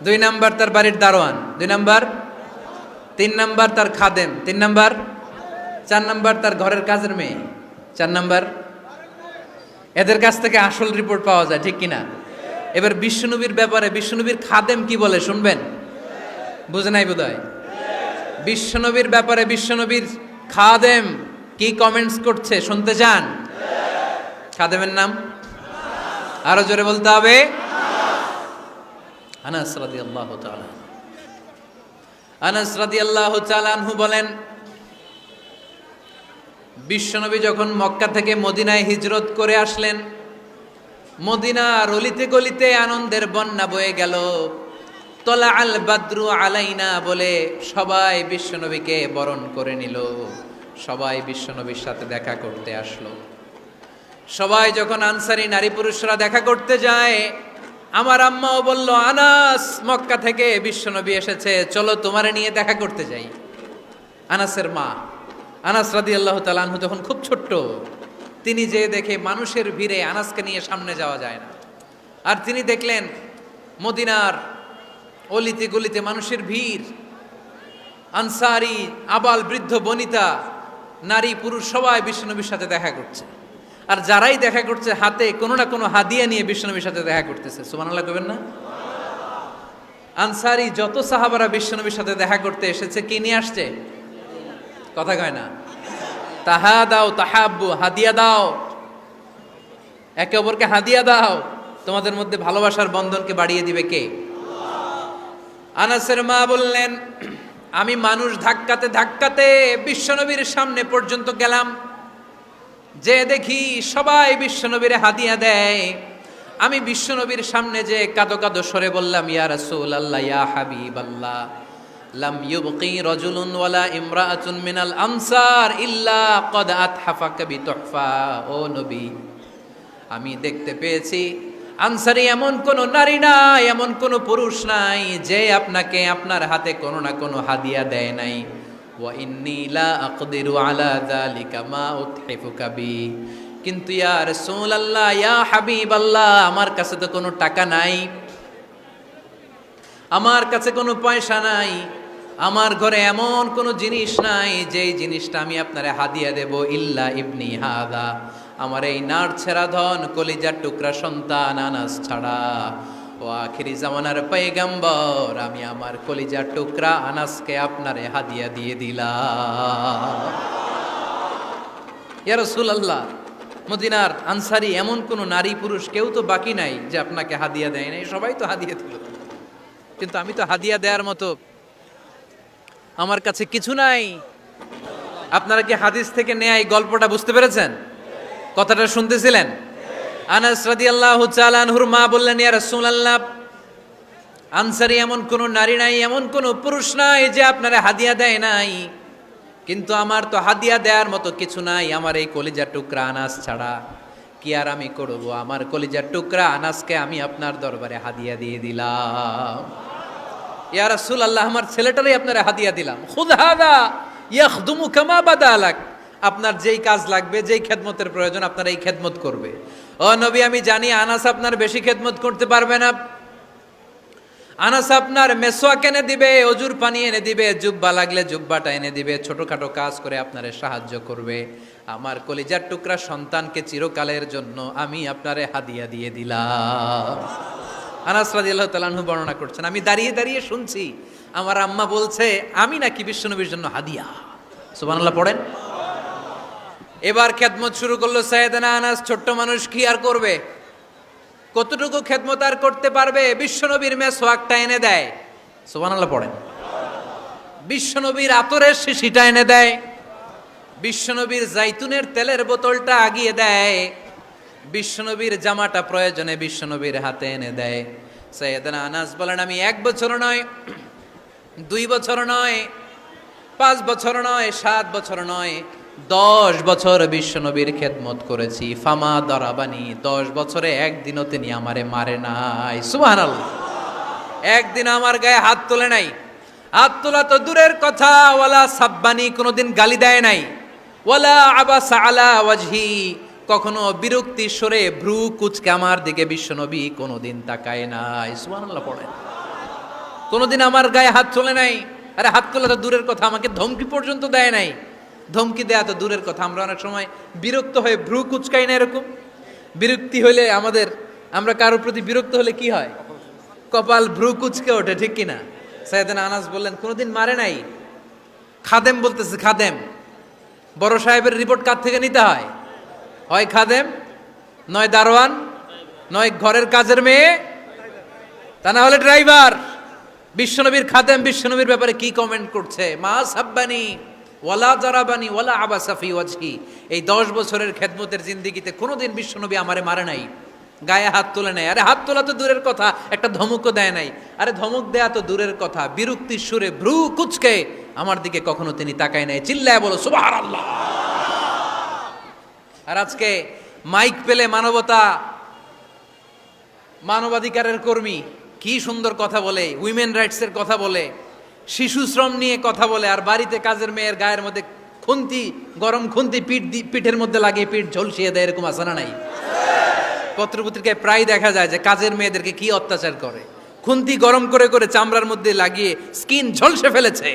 2 নাম্বার তার বাড়ির দারোয়ান, 2 নাম্বার। 3 নাম্বার তার খাদেম, 3 নাম্বার। 4 নাম্বার তার ঘরের কাজের মেয়ে, 4 নাম্বার। এদের কাছ থেকে আসল রিপোর্ট পাওয়া যায়, ঠিক কিনা? এবার বিশ্বনবীর ব্যাপারে বিশ্বনবীর খাদেম কি বলে শুনবেন? বুঝে নাই বোধহয়। বিশ্বনবীর ব্যাপারে বিশ্বনবীর খাদেম কি কমেন্টস করছে শুনতে চান? খাদেমের নাম আরো জোরে বলতে হবে। আনাস রাদিয়াল্লাহু তাআলা, আনাস রাদিয়াল্লাহু তাআলা আনহু বলেন, বিশ্বনবী যখন মক্কা থেকে মদিনায় হিজরত করে আসলেন, মদিনার অলিতে গলিতে আনন্দের বন্যা বয়ে গেল। তলা আল বাদরু আলাইনা বলে সবাই বিশ্বনবীকে বরণ করে নিল, সবাই বিশ্বনবীর সাথে দেখা করতে আসলো। সবাই যখন আনসারী নারী পুরুষরা দেখা করতে যায়, আমার আম্মাও বলল, আনাস, মক্কা থেকে বিশ্বনবী এসেছে, চলো তোমারে নিয়ে দেখা করতে যাই। আনাসের মা আনাস রাদিয়াল্লাহু তাআলা আনহু তখন খুব ছোট্ট, তিনি যে দেখে মানুষের ভিড়ে আনাসকে নিয়ে সামনে যাওয়া যায় না। আর তিনি দেখলেন মদিনার অলিতে গলিতে মানুষের ভিড়, আনসারি, আবাল বৃদ্ধ বনিতা, নারী পুরুষ সবাই বিশ্বনবীর সাথে দেখা করছে। আর যারাই দেখা করছে হাতে কোনো না কোনো হাদিয়া নিয়ে বিশ্বনবীর সাথে দেখা করতেছে। সুবহানাল্লাহ কইবেন না? আনসারি যত সাহাবারা বিশ্বনবীর সাথে দেখা করতে এসেছে, কি নিয়ে আসছে? কথা কয় না। তাহা দাও তাহাব্বু, হাদিয়া দাও, একে অপরকে হাদিয়া দাও, তোমাদের মধ্যে ভালোবাসার বন্ধনকে বাড়িয়ে দিবে কে? আনাসের মা বললেন, আমি মানুষ ধাক্কাতে ধাক্কাতে বিশ্বনবীর সামনে পর্যন্ত গেলাম, যে দেখি সবাই বিশ্বনবীর হাদিয়া দেয়। আমি বিশ্বনবীর সামনে যে কাঁদো কাঁদো সরে বললাম, ইয়া রাসূলুল্লাহ, ইয়া হাবিবাল্লাহ, লাম ইউবকি রাজুলুন ওয়ালা ইমরাআতুন মিনাল আনসার ইল্লা ক্বাদ আতহাফাকা বিতুহফা। ও নবী, আমি দেখতে পেয়েছি আনসারী এমন কোন নারী নাই, এমন কোন পুরুষ নাই যে আপনাকে আপনার হাতে কোনো না কোনো হাদিয়া দেয় নাই। ওয়া ইন্নী লা আকদিরু আলা যালিকা মা উতহিফুকা বি। কিন্তু ইয়া রাসূলুল্লাহ, ইয়া হাবিবাল্লাহ, আমার কাছে তো কোনো টাকা নাই, আমার কাছে কোনো পয়সা নাই, আমার ঘরে এমন কোনো জিনিস নাই যেই জিনিসটা আমি আপনারে হাদিয়া দেব, ইল্লা ইবনি হাদা, আমার এই নার ছেঁড়া ধন কলিজার টুকরা সন্তান আনাস ছাড়া। ও আখিরি জামানার পয়গম্বর, আমি আমার কলিজার টুকরা আনাসকে আপনারে হাদিয়া দিয়ে দিলাম। ইয়া রাসূলুল্লাহ, মদিনার আনসারী এমন কোনো নারী পুরুষ কেউ তো বাকি নাই যে আপনাকে হাদিয়া দেয় নাই, সবাই তো হাদিয়া দিল, কিন্তু আমি তো হাদিয়া দেওয়ার মতো আমার কাছে কিছু নাই। আপনারা কি হাদিস থেকে নেয়া এই গল্পটা বুঝতে পেরেছেন? কথাটা শুনতেছিলেন? আনাস রাদিয়াল্লাহু তাআলা আনহুর মা বললেন, ইয়া রাসূলুল্লাহ, আনসারী এমন কোন নারী নাই, এমন কোন পুরুষ নাই যে আপনারা হাদিয়া দেয় নাই, কিন্তু আমার তো হাদিয়া দেওয়ার মতো কিছু নাই, আমার এই কলিজার টুকরা আনাস ছাড়া। কি আর আমি করব, আমার কলিজার টুকরা আনাসকে আমি আপনার দরবারে হাদিয়া দিয়ে দিলাম। ইয়া রাসূলুল্লাহ, আমার ছেলেটারই আপনারা হাদিয়া দিলাম। খুদ হাদা ইয়াখদুমু কামা বাদালাক, আপনার যেই কাজ লাগবে, যেই খেদমতের প্রয়োজন, আপনার এই খেদমত করবে। ও নবী, আমি জানি আনাস আপনার বেশি খেদমত করতে পারবে না। আনাস আপনার মেসওয়াক এনে দিবে, অজুর পানি এনে দিবে, জুব্বা লাগলে জুব্বাটা এনে দিবে, ছোটখাটো কাজ করে আপনারে সাহায্য করবে। আমার কলিজার টুকরা সন্তানকে চিরকালের জন্য আমি আপনারে হাদিয়া দিয়ে দিলাম। আনাস রাদিয়াল্লাহু তাআলা আনহু বর্ণনা করছেন, আমি দাঁড়িয়ে দাঁড়িয়ে শুনছি আমার আম্মা বলছে আমি নাকি বিশ্বনবীর জন্য হাদিয়া। সুবহানাল্লাহ পড়েন। এবার খেদমত শুরু করলো সাইয়েদনা আনাস। ছোট্ট মানুষ কি আর করবে, কতটুকু খেদমত আর করতে পারবে? বিশ্বনবীর মেসওয়াকটা এনে দেয়। সুবহানাল্লাহ পড়েন। বিশ্বনবীর আতরের শিশিটা এনে দেয়, বিশ্বনবীর জাইতুনের তেলের বোতলটা আগিয়ে দেয়, বিশ্বনবীর জামাটা প্রয়োজনে বিশ্বনবীর হাতে এনে দেয়। সাইয়েদনা আনাস বলেন আমি 1 বছর নয়, 2 বছর নয়, 5 বছর নয়, 7 বছর নয়, 10 বছর বিশ্বনবীর খেদমত করেছি। ফামা দারাবানি, 10 বছরে একদিনও তিনি আমারে মারে নাই। সুবহানাল্লাহ। একদিন আমার গায়ে হাত তোলে নাই। হাত তোলা তো দূরের কথা, ওয়ালা সাব্বানি, কোনোদিন গালি দেয় নাই। ওয়ালা আবাসা আলা ওয়াজহি, কখনো বিরক্তির স্বরে ভ্রু কুচকে আমার দিকে বিশ্বনবী কোনোদিন তাকায় নাই। সুবহানাল্লাহ পড়েন। কোনোদিন আমার গায়ে হাত তোলে নাই। আরে হাত তোলা তো দূরের কথা, আমাকে ধমকি পর্যন্ত দেয় নাই। ধমকি দেয়া তো দূরের কথা, আমরা অনেক সময় বিরক্ত হয়ে ভ্রু কুচকাই না। এরকম বিরক্তি হলে আমরা কারোর প্রতি বিরক্ত হলে কি হয়? কপাল ভ্রু কুচকে ওঠে, ঠিক কিনা? সাইয়েদনা আনাস বললেন কোনোদিন মারে নাই। খাদেম বলতেছে, খাদেম, বড় সাহেবের রিপোর্ট কার থেকে নিতে হয়? হয় খাদেম, নয় দারোয়ান, নয় ঘরের কাজের মেয়ে, তা না হলে ড্রাইভার। বিশ্বনবীর খাদেম বিশ্বনবীর ব্যাপারে কি কমেন্ট করছে? মা সাব্বানি ওয়ালা জারাবানি ওয়ালা আবাসা ফি ওয়াজহি। এই 10 বছরের খেদমতের জিন্দেগিতে কোনোদিন বিশ্বনবী আমারে মারে নাই, গায়ে হাত তোলে নাই। আরে হাত তোলা তো দূরের কথা, একটা ধমকও দেয় নাই। আরে ধমক দেয়া তো দূরের কথা, বিরক্তির সুরে ভ্রু কুচকে আমার দিকে কখনো তিনি তাকায় নাই। চিল্লায় বলো সুবহানাল্লাহ। আর আজকে মাইক পেলে মানবাধিকারের কর্মী কি সুন্দর কথা বলে, উইমেন রাইটসের কথা বলে, শিশু শ্রম নিয়ে কথা বলে, আর বাড়িতে কাজের মেয়ের গায়ের মধ্যে খুন্তি, গরম খুন্তি পিঠের মধ্যে লাগিয়ে পিঠ ঝলসিয়ে দেয়। এরকম আছে না নাই? পত্রপত্রিকায় প্রায় দেখা যায় যে কাজের মেয়েদেরকে কি অত্যাচার করে। খুন্তি গরম করে করে চামড়ার মধ্যে লাগিয়ে স্কিন ঝলসে ফেলেছে।